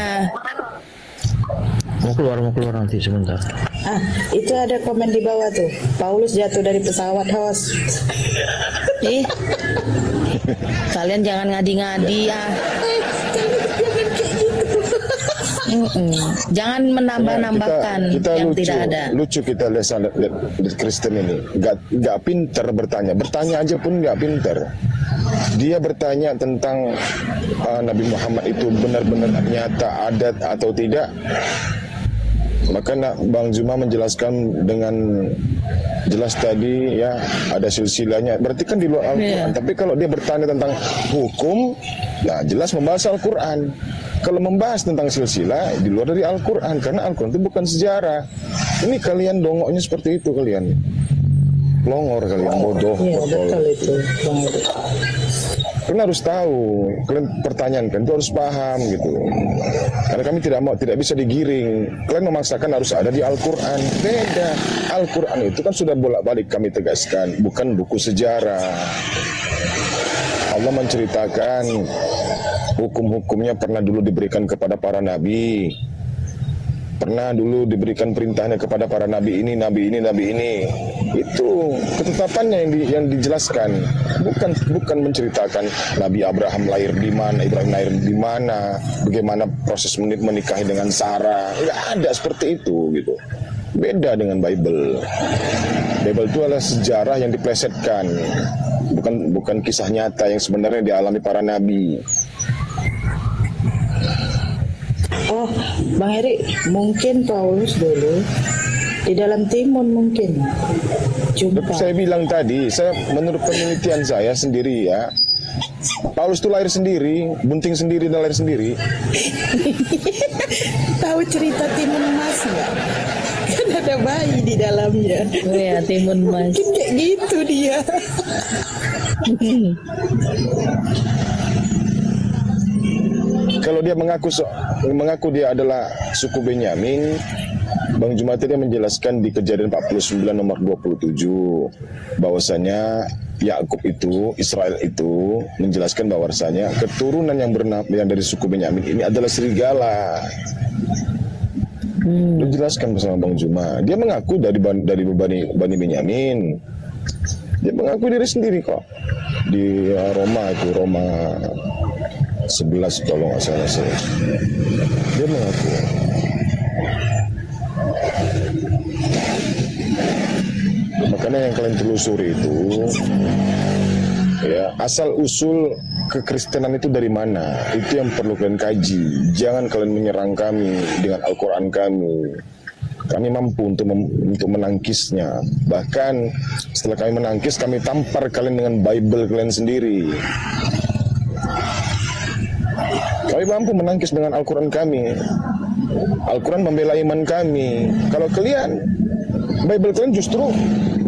Mau keluar nanti sebentar. Itu ada komen di bawah tuh. Paulus jatuh dari pesawat, host. Ih, kalian jangan ngadi-ngadi ya. Jangan menambah-nambahkan kita yang lucu, tidak ada. Lucu kita lihat Kristen ini, nggak pintar bertanya aja pun nggak pintar. Dia bertanya tentang Nabi Muhammad itu benar-benar nyata adat atau tidak. Maka Bang Juma menjelaskan dengan jelas tadi ya, ada silsilahnya. Berarti kan di luar Al-Quran. Tapi kalau dia bertanya tentang hukum, nah jelas membahas Al-Quran. Kalau membahas tentang silsilah di luar dari Al-Quran, karena Al-Quran itu bukan sejarah. Ini kalian dongoknya seperti itu kalian. Longor kalian, bodoh. Iya, betul itu. Kalian harus tahu, kalian pertanyaan kan itu harus paham gitu. Karena kami tidak bisa digiring. Kalian memaksakan harus ada di Al-Quran. Beda. Al-Quran itu kan sudah bolak-balik kami tegaskan, bukan buku sejarah. Allah menceritakan hukum-hukumnya pernah dulu diberikan kepada para nabi. Pernah dulu diberikan perintahnya kepada para nabi ini. Itu ketetapannya yang dijelaskan. Bukan menceritakan Nabi Abraham lahir di mana, Ibrahim lahir di mana, bagaimana proses menikahi dengan Sarah. Enggak ada seperti itu gitu. Beda dengan Bible. Bible itu adalah sejarah yang diplesetkan. Bukan kisah nyata yang sebenarnya dialami para nabi. Oh, Bang Heri, mungkin Paulus dulu di dalam timun mungkin jumpa. Saya bilang tadi, menurut penelitian saya sendiri ya, Paulus itu lahir sendiri, bunting sendiri dan lahir sendiri. Tahu cerita timun emas nggak? Kan ada bayi di dalamnya. Oh ya, timun emas. Mungkin kayak gitu dia. Kalau dia mengaku dia adalah suku Benyamin, Bang Juma tadi menjelaskan di Kejadian 49 nomor 27 bahwasanya Yakub itu, Israel itu menjelaskan bahwasanya keturunan yang dari suku Benyamin ini adalah serigala. Dijelaskan bersama Bang Juma. Dia mengaku dari Bani Benyamin. Dia mengaku diri sendiri kok. Di Roma 11 kalau nggak salah saya. Dia mengaku. Makanya yang kalian telusuri itu ya, asal usul kekristenan itu dari mana, itu yang perlu kalian kaji. Jangan kalian menyerang kami dengan Al-Quran kami. Kami mampu untuk menangkisnya. Bahkan setelah kami menangkis, kami tampar kalian dengan Bible kalian sendiri. Kami mampu menangkis dengan Al-Quran kami. Al-Quran membela iman kami. Kalau kalian, Bible kalian justru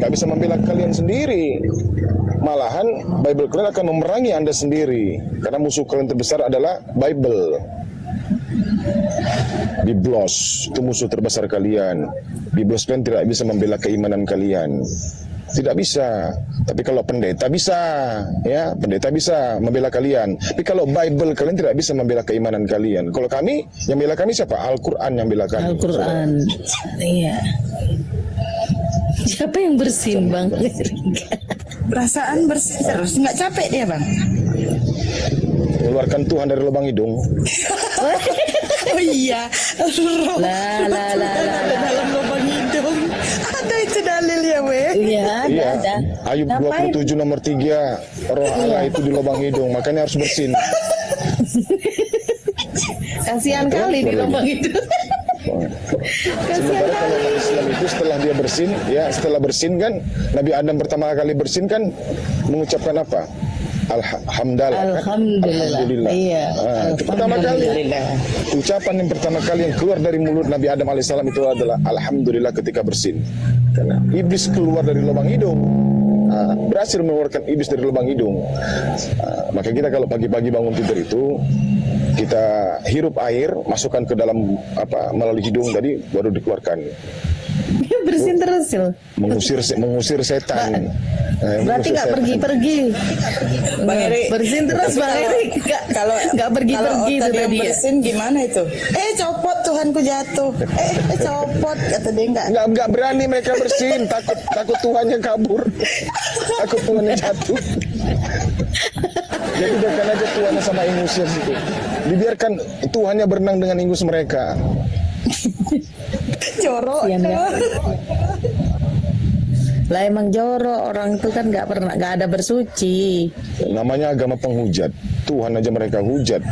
nggak bisa membela kalian sendiri. Malahan Bible kalian akan memerangi Anda sendiri, karena musuh kalian terbesar adalah Bible. Biblos itu musuh terbesar kalian. Biblos kalian tidak bisa membela keimanan kalian. Tidak bisa. Tapi kalau pendeta bisa, ya, pendeta bisa membela kalian. Tapi kalau Bible kalian tidak bisa membela keimanan kalian. Kalau kami, yang bela kami siapa? Al-Quran yang bela kami. Al-Quran. Iya. Siapa yang bersin, Bang? Perasaan bersih terus, nggak capek dia, Bang? Mengeluarkan Tuhan dari lubang hidung. Oh iya, La dalam lubang hidung. Ada itu dalilnya, weh. Iya, ada. Ayub 27 nomor 3, roh Allah itu di lubang hidung, makanya harus bersin. Kasihan kali di lubang hidung. Sementara kalau umat Islam itu setelah dia bersin, ya setelah bersin kan, Nabi Adam pertama kali bersin kan mengucapkan apa? Alhamdulillah. Alhamdulillah. Iya. Itu pertama kali. Ucapan yang pertama kali yang keluar dari mulut Nabi Adam alaihissalam itu adalah Alhamdulillah ketika bersin. Karena iblis keluar dari lubang hidung. Berhasil mengeluarkan iblis dari lubang hidung. Maka kita kalau pagi-pagi bangun tidur itu, kita hirup air, masukkan ke dalam melalui hidung tadi, baru dikeluarkan. Bersin terus loh. Mengusir setan. Berarti nggak pergi-pergi. Bang Erik, bersin terus, Bang Erik. Kalau nggak pergi-pergi itu yang tadi. bersin gimana itu? Copot, Tuhanku jatuh. Copot, kata dia nggak berani mereka bersin, takut Tuhannya kabur, takut Tuhannya jatuh. Jadi biarkan aja Tuhannya sama ingusnya situ. Dibiarkan Tuhannya berenang dengan ingus mereka. Jorok. Lah emang jorok, orang itu kan nggak ada bersuci. Namanya agama penghujat. Tuhan aja mereka hujat.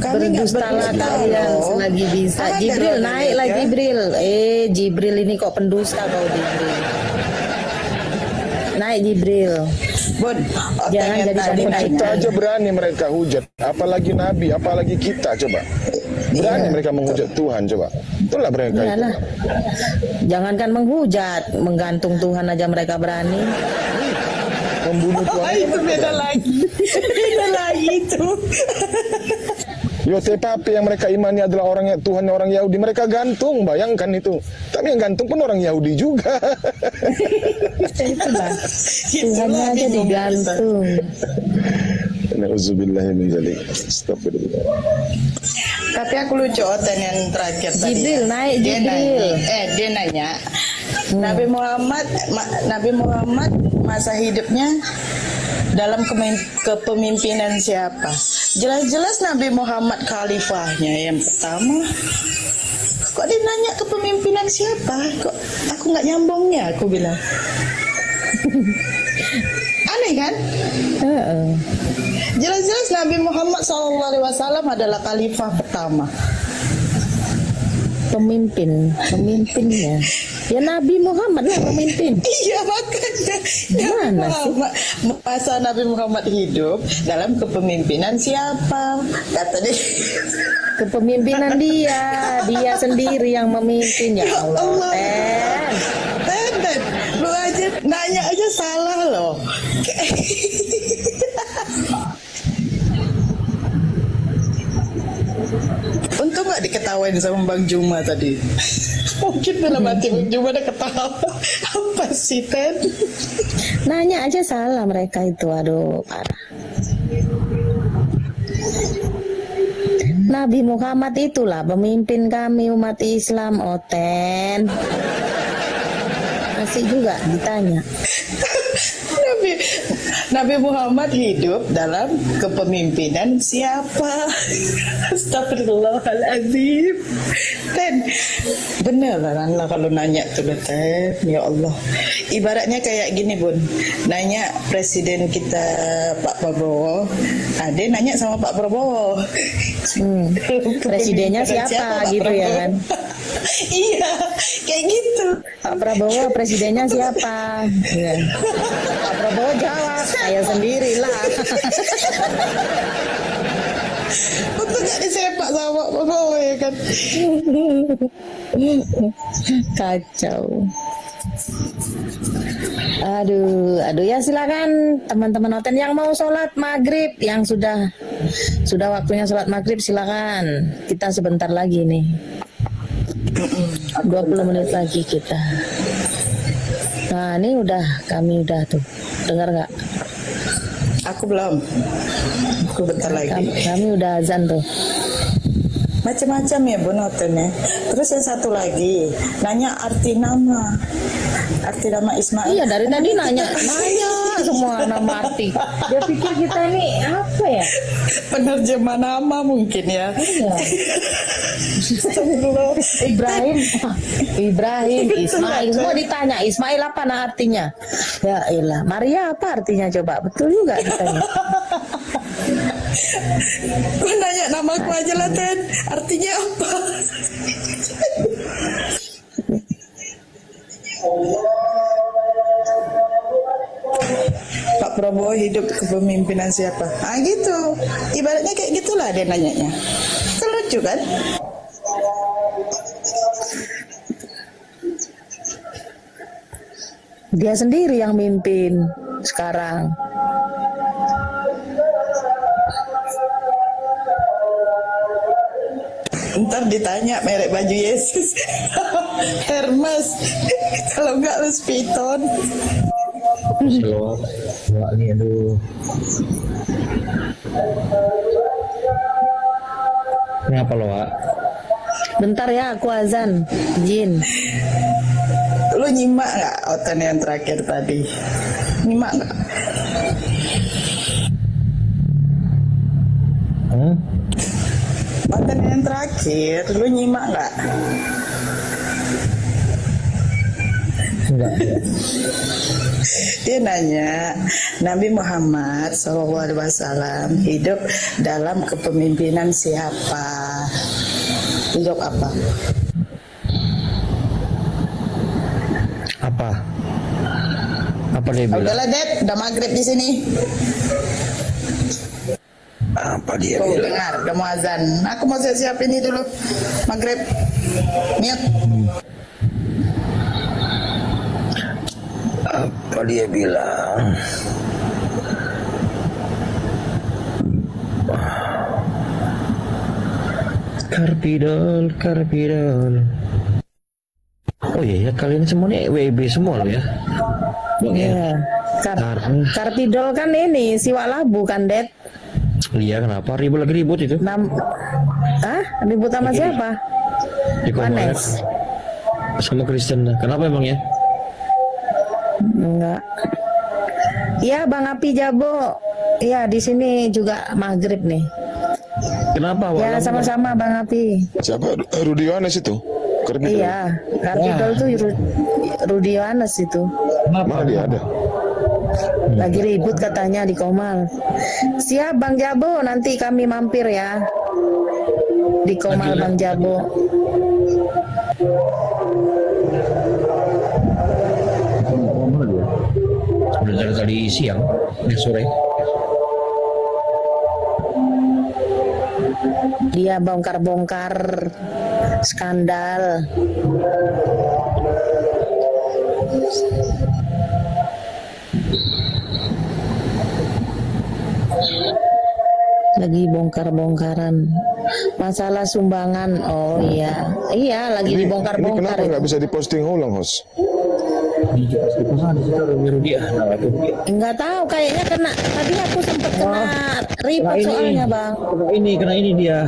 Berdustalah kalian selagi bisa. Jibril naiklah Jibril. Jibril ini kok pendusta kau Jibril. Naik Jibril. Bun, jangan jadi kita aja berani mereka hujat. Apalagi Nabi, apalagi kita coba. Berani mereka menghujat Tuhan coba. Itulah mereka itu. Jangankan menghujat, menggantung Tuhan aja mereka berani. Membunuh Tuhan. Itu beda lagi. Beda lagi itu. Tapi yang mereka imani adalah Tuhan orang Yahudi. Mereka gantung, bayangkan itu. Tapi yang gantung pun orang Yahudi juga. Itulah. Tuhannya aja digantung. Nauzubillah min dzalik. Astagfirullah. Tapi aku lucu Oten yang terakhir tadi. Jibril naik Jibril. Dia nanya. Nabi Muhammad masa hidupnya dalam kepemimpinan siapa? Jelas-jelas Nabi Muhammad khalifahnya yang pertama. Kok dia nanya kepemimpinan siapa? Kok aku nggak nyambungnya? Aku bilang. Aneh kan? Jelas-jelas Nabi Muhammad SAW adalah khalifah pertama. Pemimpinnya. Ya Nabi Muhammad lah pemimpin. Iya makanya. Gimana sih? Masa Nabi Muhammad hidup dalam kepemimpinan siapa? Kata dia. Kepemimpinan dia sendiri yang memimpin. Ya Allah. Ten, lu aja nanya aja salah loh. Untung gak diketawain sama Bang Juma tadi. Mungkin dalam hati Bang Juma ada ketawa. Apa sih Ten? Nanya aja salah mereka itu. Aduh parah. Nabi Muhammad itulah pemimpin kami umat Islam. Oten masih juga ditanya. Nabi Muhammad hidup dalam kepemimpinan siapa? Astagfirullahaladzim. Ten, bener lah kalau nanya tuh Ten, ya Allah. Ibaratnya kayak gini Bun, nanya presiden kita Pak Prabowo, Ade nanya sama Pak Prabowo. Presidennya siapa gitu ya kan? Iya, kayak gitu. Pak Prabowo presidennya siapa? Ya. Pak Prabowo jawab, saya sendirilah. Untuk gak disepak sama Pak Prabowo ya kan? Kacau. Aduh ya silakan teman-teman Oten yang mau sholat maghrib, yang sudah waktunya sholat maghrib silakan. Kita sebentar lagi nih. 20 menit lagi kita. Nah ini kami udah tuh. Dengar nggak? Aku belum. Aku bentar lagi. Kami udah azan tuh. Macam-macam ya Bu Noten ya. Terus yang satu lagi nanya arti nama Ismail. Iya dari tadi nanya semua nama arti. Dia pikir kita ini apa ya? Penerjemah nama mungkin ya. Iya. Ibrahim, Ismail, semua ditanya Ismail apa nah artinya? Ya elah, Maria apa artinya coba? Betul juga ditanya. Lu nanya namaku aja lah Ten, artinya apa? Pak Prabowo hidup kepemimpinan siapa? Ah gitu, ibaratnya kayak gitulah dia nanyanya. Kan lucu kan? Dia sendiri yang mimpin sekarang. Ntar ditanya merek baju Yesus Hermes, kalau enggak Louis Vuitton. Slow, ini aduh. Ini apa lo, Wak? Bentar ya, aku azan. Izin. Lu nyimak nggak Oten yang terakhir tadi? Nyimak nggak? Oten yang terakhir, lu nyimak nggak? Enggak. Dia nanya, Nabi Muhammad SAW hidup dalam kepemimpinan siapa? Jawab apa? Apa dia bilang? Udahlah Dad, udah maghrib di sini. Apa dia Tuh, bilang? dengar, udah mau azan. Aku mau siap-siap ini dulu. Maghrib. Mute. Apa dia bilang? Karpidol. Oh iya ya, kalian semua nih WB semua loh ya. Iya. Karpidol kan ini siwak labu kan, Det? Iya, kenapa? Ribut itu? Ribut sama siapa? Di Komales. Vanes. Sama Kristen. Kenapa emang ya? Enggak. Iya, Bang Api Jabo. Iya, di sini juga maghrib nih. Kenapa? Ya, sama-sama Bang Api. Siapa? Rudi Yohanes itu? Karpidol. Iya, Karpidol tuh Rudi Yohanes itu. Mana dia ada? Lagi ribut katanya di Komal. Siap Bang Jabo, nanti kami mampir ya. Di Komal Bang Jabo. Udah dari tadi siang, sore. Dia bongkar-bongkar skandal. Lagi bongkar-bongkaran masalah sumbangan. Oh iya, lagi Ini dibongkar-bongkar. kenapa nggak bisa diposting ulang, host? Enggak tahu, kayaknya kena. Tadi aku sempat kena report soalnya Bang. Kena ini dia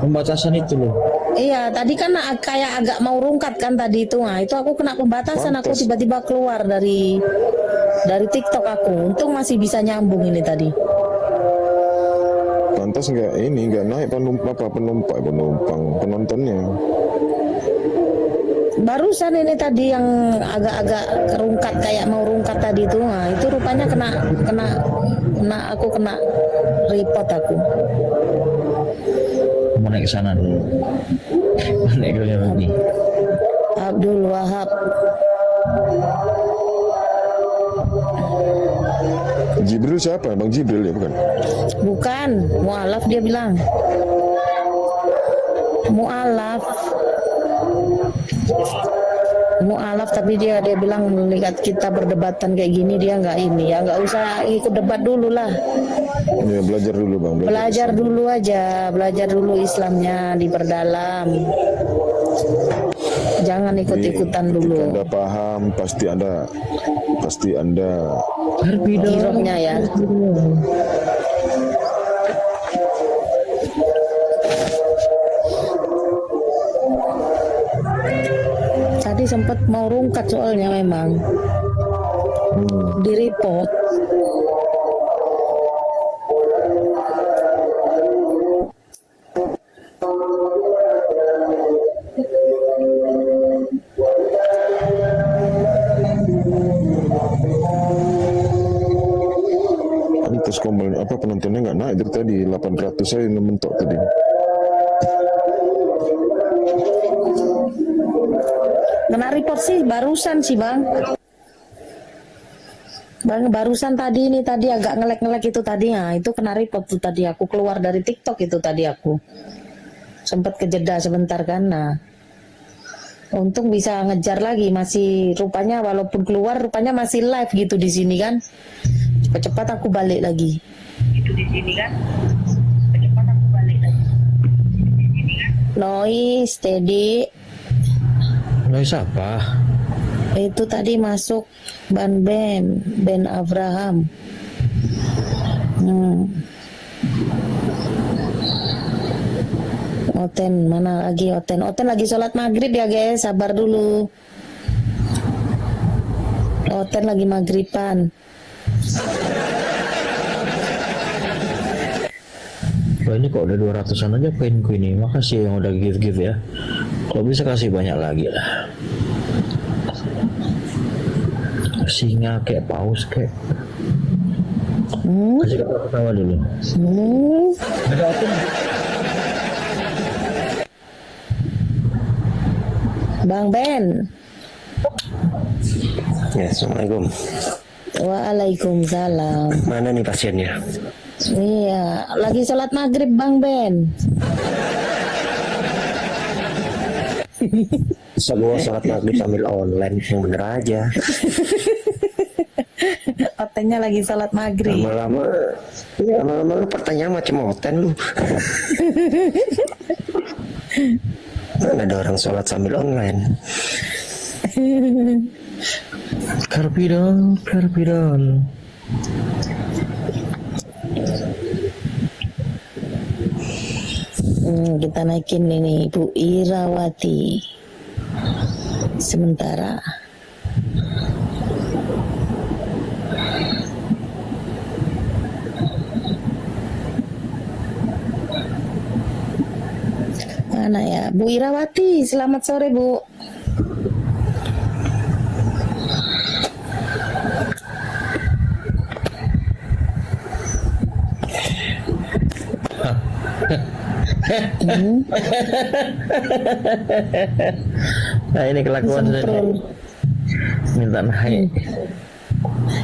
pembatasan itu loh. Iya, tadi kan kayak agak mau rungkat kan tadi itu. Nah, itu aku kena pembatasan. Aku tiba-tiba keluar dari TikTok aku. Untung masih bisa nyambung ini tadi. Pantas nggak naik penumpang penontonnya. Barusan ini tadi yang agak-agak kerungkat kayak mau rungkat tadi itu. Nah, itu rupanya kena aku kena report aku. Mau naik ke sana dulu. Naik ke lagi. Abdul Wahab. Jibril siapa? Bang Jibril ya bukan? Bukan, mualaf dia bilang. Mualaf. mualaf, tapi dia bilang melihat kita berdebatan kayak gini dia nggak ini ya, nggak usah ikut debat dulu lah. Ya, belajar dulu bang. Belajar dulu aja, belajar dulu Islamnya diperdalam. Jangan ikut-ikutan dulu. Ketika Anda paham, pasti anda Girohnya ya. Tadi sempat mau rungkat soalnya memang di report. Ini terus penontonnya nggak naik dari tadi 800 saya mentok tadi. Kena report sih barusan sih bang. Bang barusan tadi agak ngelek itu tadi ya, itu kena report tuh tadi aku keluar dari TikTok itu tadi aku sempat kejeda sebentar kan. Nah untung bisa ngejar lagi, masih rupanya walaupun keluar rupanya masih live gitu di sini kan. Cepat-cepat aku balik lagi. Itu di sini kan. Cepat-cepat aku balik lagi. Noise steady. Noise apa? Itu tadi masuk Ben Abraham. Oten mana lagi Oten lagi sholat maghrib ya guys, sabar dulu. Oten lagi maghriban. Wah ini kok udah 200-an aja poinku ini. Makasih yang udah give ya. Kalau bisa kasih banyak lagi lah. Singa kayak paus kayak. Kasih ketawa dulu. Ada apa? Bang Ben. Ya, assalamualaikum. Waalaikumsalam. Mana nih pasiennya? Iya, lagi sholat maghrib Bang Ben. Bisa gua sholat maghrib sambil online, yang bener aja. Otennya lagi sholat maghrib. Lama-lama lu pertanyaan macam oten lu. Mana ada orang sholat sambil online. Karpidol. Kita naikin ini Bu Irawati sementara. Mana ya Bu Irawati, selamat sore Bu. Nah ini kelakuan minta naik.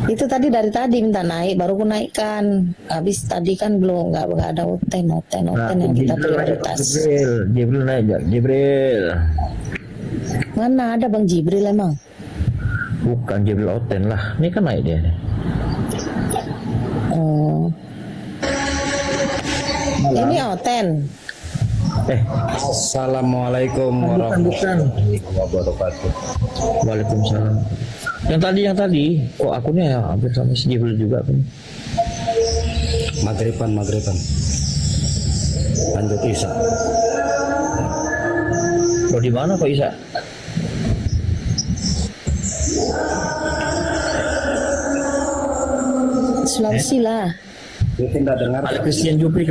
Itu tadi dari tadi minta naik, baru aku naikkan. Habis tadi kan belum nggak ada oten yang kita prioritas. Jibril naik Jibril. Mana ada Bang Jibril emang? Bukan Jibril oten lah. Ini kan naik dia. Ini oten. Assalamualaikum warahmatullahi wabarakatuh. Waalaikumsalam. Yang tadi kok akunnya ya hampir sama si Jibril juga kan. Maghriban. Lanjut Isya. Lo di mana kok Isya? Sulawesi lah. Tidak dengar. Ada Christian Jupri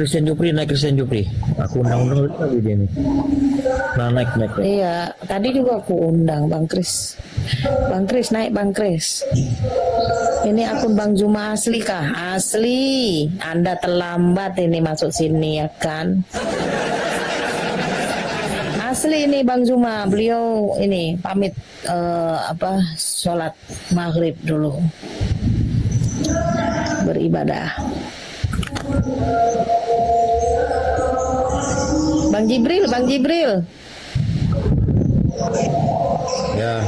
naik Christian Jupri. Aku undang lagi dia nih. Nah naik. Iya, tadi juga aku undang Bang Kris. Bang Kris naik Bang Kris. Ini akun Bang Juma asli kah? Asli. Anda terlambat ini masuk sini ya kan? Asli ini Bang Juma. Beliau ini pamit sholat maghrib dulu. Beribadah. Bang Jibril. Ya.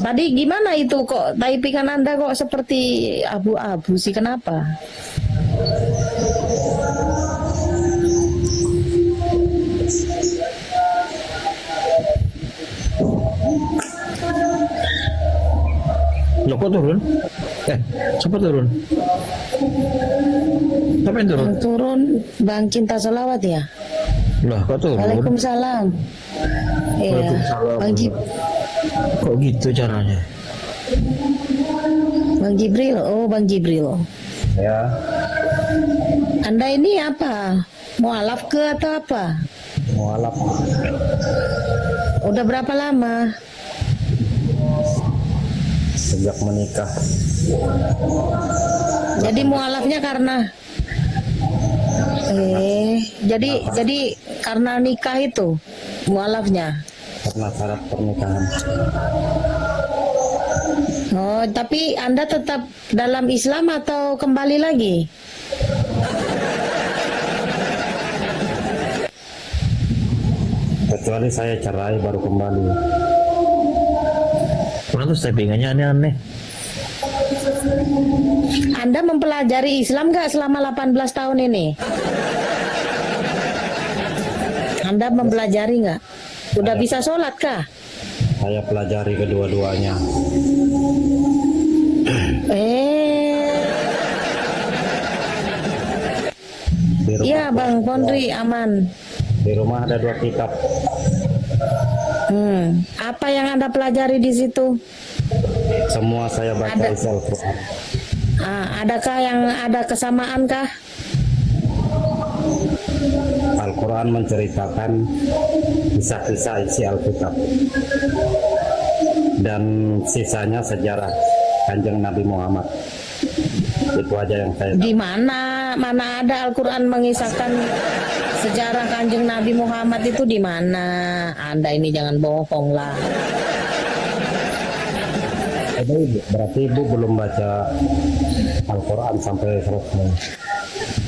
Tadi gimana itu kok typingan Anda kok seperti abu-abu sih, kenapa? Loh kok turun? Siapa turun? Siapa yang turun? Yang turun Bang Cinta Selawat ya? Lah kok turun? Waalaikumsalam. Iya, Bang Kok gitu caranya? Bang Jibril, oh Bang Jibril. Ya, Anda ini apa? Mualaf ke atau apa? mualaf. Udah berapa lama? Sejak menikah. Jadi mualafnya karena jadi karena nikah itu mualafnya. Karena syarat pernikahan. Oh, tapi Anda tetap dalam Islam atau kembali lagi? Kecuali saya cerai baru kembali. Kenapa typingannya aneh-aneh? Anda mempelajari Islam nggak selama 18 tahun ini? Anda mempelajari nggak? Udah bisa sholat kah? Saya pelajari kedua-duanya. Iya Bang Pondri, aman. Di rumah ada 2 kitab. Apa yang Anda pelajari di situ? Semua saya baca isi Al-Quran. Adakah yang ada kesamaan kah? Al-Quran menceritakan kisah-kisah isi Alkitab. Dan sisanya sejarah Kanjeng Nabi Muhammad. Itu aja yang saya tahu. Di mana ada Al-Quran mengisahkan sejarah Kanjeng Nabi Muhammad itu di mana? Anda ini jangan bohong lah. Berarti Ibu belum baca Al-Quran sampai selesai.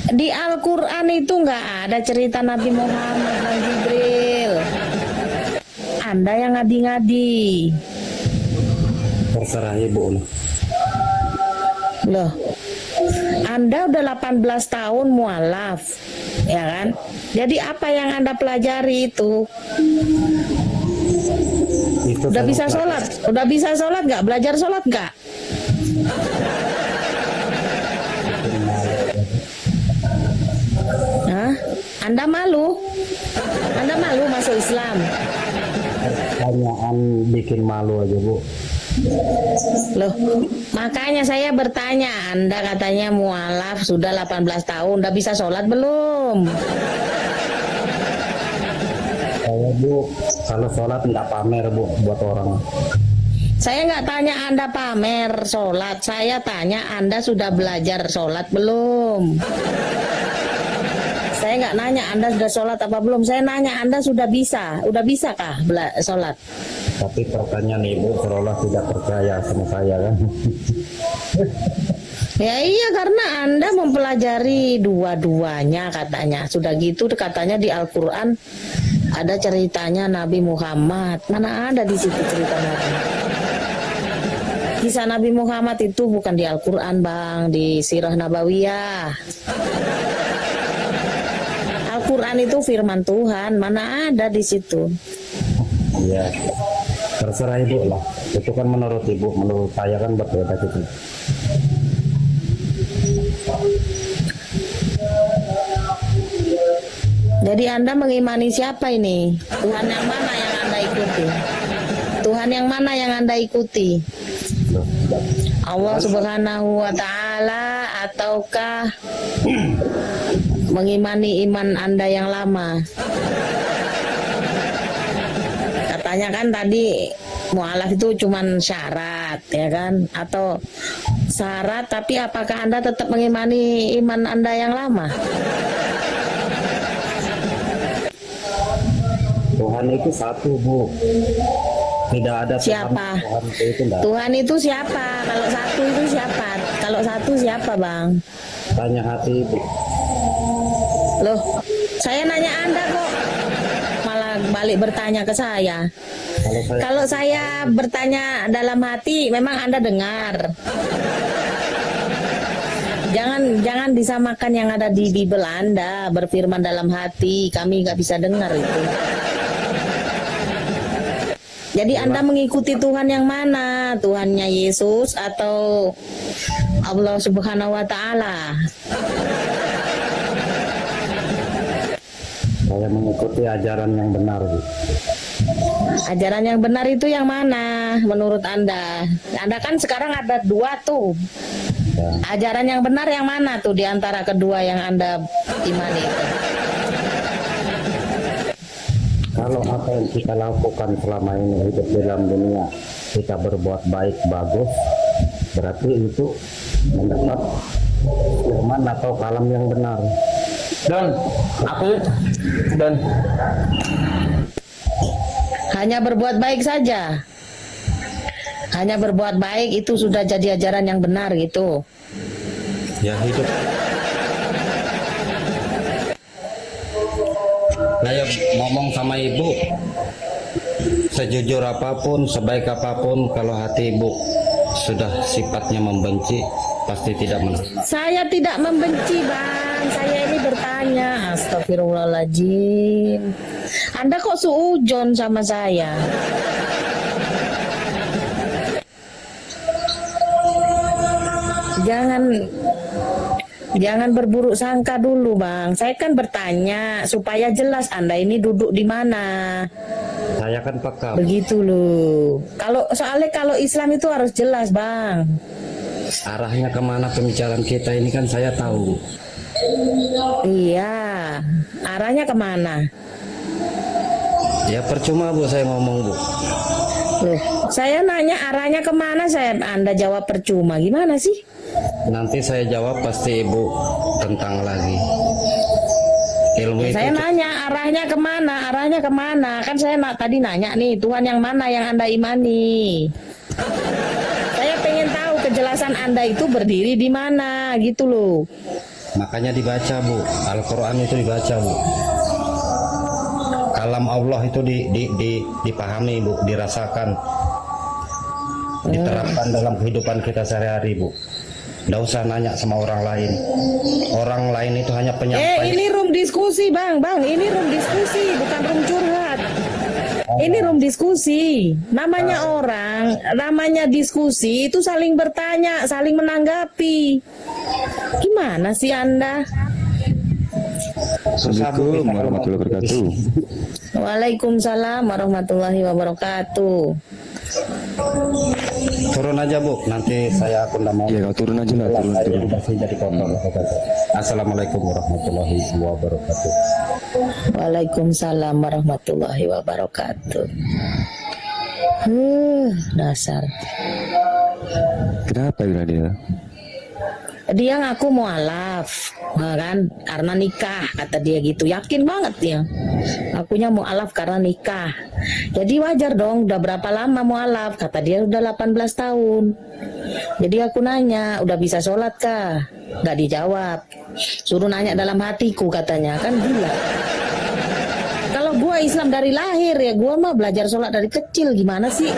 Di Al-Quran itu nggak ada cerita Nabi Muhammad, Bang Jibril. Anda yang ngadi-ngadi. Terserah Ibu. Loh, Anda udah 18 tahun mualaf, ya kan? Jadi apa yang Anda pelajari itu? Udah bisa sholat? Udah bisa sholat nggak? Belajar sholat nggak? Hah? Anda malu? Anda malu masuk Islam? Pertanyaan bikin malu aja Bu. Loh, makanya saya bertanya, Anda katanya mualaf sudah 18 tahun, udah bisa sholat belum? Saya Bu, kalau sholat nggak pamer Bu buat orang. Saya nggak tanya Anda pamer sholat, saya tanya Anda sudah belajar sholat belum? Saya nggak nanya Anda sudah sholat apa belum, saya nanya Anda sudah bisakah sholat? Tapi pertanyaan Ibu seolah tidak percaya sama saya kan? Ya iya, karena Anda mempelajari dua-duanya katanya. Sudah gitu katanya di Al-Quran ada ceritanya Nabi Muhammad. Mana ada di situ cerita Nabi? Kisah Nabi Muhammad itu bukan di Al-Quran Bang, di Sirah Nabawiyah. Al-Quran itu firman Tuhan, mana ada di situ? Iya, terserah Ibu lah. Itu kan menurut Ibu, menurut saya kan berbeda gitu. Jadi Anda mengimani siapa ini? Tuhan yang mana yang Anda ikuti? Tuhan yang mana yang Anda ikuti? Allah Subhanahu wa Ta'ala ataukah mengimani iman Anda yang lama? Katanya kan tadi mualaf itu cuman syarat, ya kan? Atau syarat, tapi apakah Anda tetap mengimani iman Anda yang lama? Tuhan itu satu Bu. Tidak ada siapa? Tuhan itu siapa? Kalau satu itu siapa? Kalau satu siapa Bang? Tanya hati Ibu. Loh, saya nanya Anda kok malah balik bertanya ke saya. Kalau saya bertanya dalam hati, memang Anda dengar. Jangan disamakan yang ada di Bible. Anda berfirman dalam hati, kami nggak bisa dengar itu. Jadi Anda mengikuti Tuhan yang mana? Tuhannya Yesus atau Allah Subhanahu wa Ta'ala? Saya mengikuti ajaran yang benar, Bu. Ajaran yang benar itu yang mana menurut Anda? Anda kan sekarang ada dua tuh. Ajaran yang benar yang mana tuh di antara kedua yang Anda imani itu? Kalau apa yang kita lakukan selama ini hidup di dalam dunia, kita berbuat baik, bagus, berarti itu mendapat firman atau kalam yang benar. Dan hanya berbuat baik saja. Hanya berbuat baik itu sudah jadi ajaran yang benar gitu. Ya hidup. Saya ngomong sama ibu, sejujur apapun, sebaik apapun, kalau hati ibu sudah sifatnya membenci, pasti tidak menang. Saya tidak membenci, Bang. Saya ini bertanya. Astagfirullahaladzim. Anda kok suujon sama saya? Jangan berburuk sangka dulu, Bang. Saya kan bertanya supaya jelas Anda ini duduk di mana. Saya kan peka. Begitu loh. Soalnya kalau Islam itu harus jelas, Bang. Arahnya kemana pembicaraan kita ini kan saya tahu. Iya, arahnya kemana? Ya percuma Bu saya ngomong Bu. Loh, saya nanya arahnya kemana, Anda jawab percuma. Gimana sih? Nanti saya jawab pasti Ibu tentang lagi. Ilmu itu saya nanya arahnya kemana? Kan saya tadi nanya nih, Tuhan yang mana yang Anda imani? Saya pengen tahu kejelasan Anda itu berdiri di mana, gitu loh. Makanya dibaca Bu, Al-Quran itu dibaca Bu. Kalam Allah itu dipahami Bu, dirasakan, diterapkan dalam kehidupan kita sehari-hari Bu. Nggak usah nanya sama orang lain. Orang lain itu hanya penyampaian. Ini room diskusi, Bang. Ini room diskusi, bukan room curhat. Ini room diskusi. Namanya diskusi itu saling bertanya, saling menanggapi. Gimana sih Anda? Assalamualaikum warahmatullahi wabarakatuh. Waalaikumsalam warahmatullahi wabarakatuh. Turun aja Bu, nanti saya akun nama. Iya, turun aja lah, turun. Jadi kotor. Assalamualaikum warahmatullahi wabarakatuh. Waalaikumsalam warahmatullahi wabarakatuh. Dasar. Kenapa dia? Dia ngaku mualaf, kan? Karena nikah, kata dia gitu. Yakin banget dia. Akunya mualaf karena nikah. Jadi wajar dong, udah berapa lama mualaf? Kata dia udah 18 tahun. Jadi aku nanya, udah bisa sholat kah? Gak dijawab. Suruh nanya dalam hatiku katanya, kan gila. Kalau gua Islam dari lahir ya, gua mah belajar sholat dari kecil, gimana sih?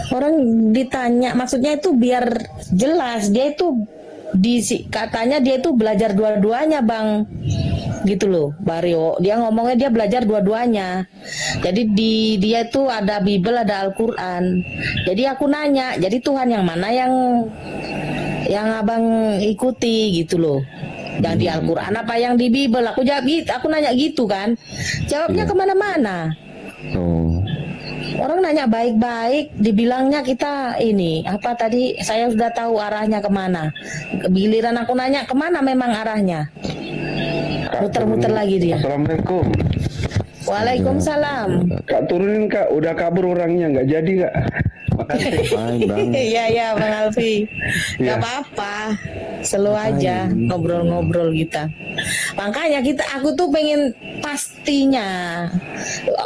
Orang ditanya, maksudnya itu biar jelas, dia itu katanya dia itu belajar dua-duanya, Bang. Gitu loh, Bario. Dia ngomongnya dia belajar dua-duanya. Jadi dia itu ada Bible, ada Al-Qur'an. Jadi aku nanya, jadi Tuhan yang mana yang Abang ikuti gitu loh. Yang di Al-Qur'an apa yang di Bible? Aku nanya gitu kan. Jawabnya kemana-mana. Orang nanya baik-baik, dibilangnya kita ini apa tadi? Saya sudah tahu arahnya kemana. Giliran aku nanya kemana memang arahnya. Muter-muter lagi dia. Assalamualaikum. Waalaikumsalam. Kak turunin Kak, udah kabur orangnya, nggak jadi Kak. Iya Bang Alfi. Gak apa-apa. Selalu aja ngobrol-ngobrol kita. Makanya aku tuh pengen pastinya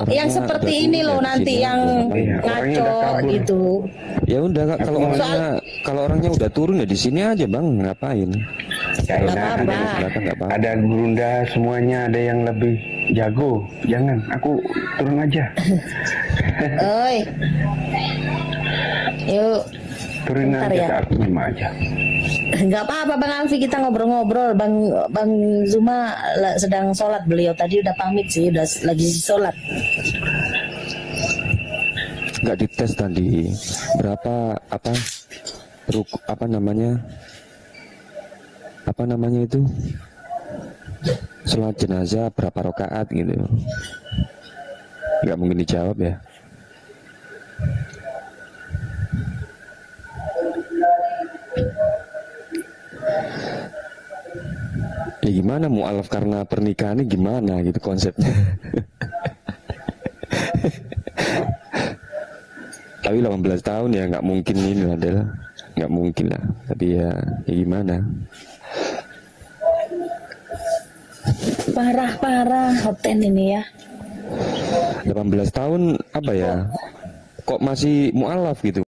yang seperti ini loh nanti yang ngaco gitu. Ya udah Kak, kalau orangnya udah turun ya di sini aja Bang, ngapain? China apa-apa. ada Gurunda, semuanya ada yang lebih jago. Jangan, aku turun aja. Oi. Yuk. Turunin Bentar aja ya. ke aku 5 aja. Nggak apa-apa Bang Alfi, kita ngobrol-ngobrol. Bang Zuma sedang sholat, beliau tadi udah pamit sih, udah lagi sholat. Nggak dites tadi berapa apa namanya itu sholat jenazah berapa rakaat gitu, nggak mungkin dijawab ya. Ya gimana mu'alaf karena pernikahannya gimana gitu konsepnya. Tapi 18 tahun ya nggak mungkin ini adalah nggak mungkin lah. Tapi ya gimana? Parah hoten ini ya. 18 tahun apa ya? Kok masih mu'alaf gitu?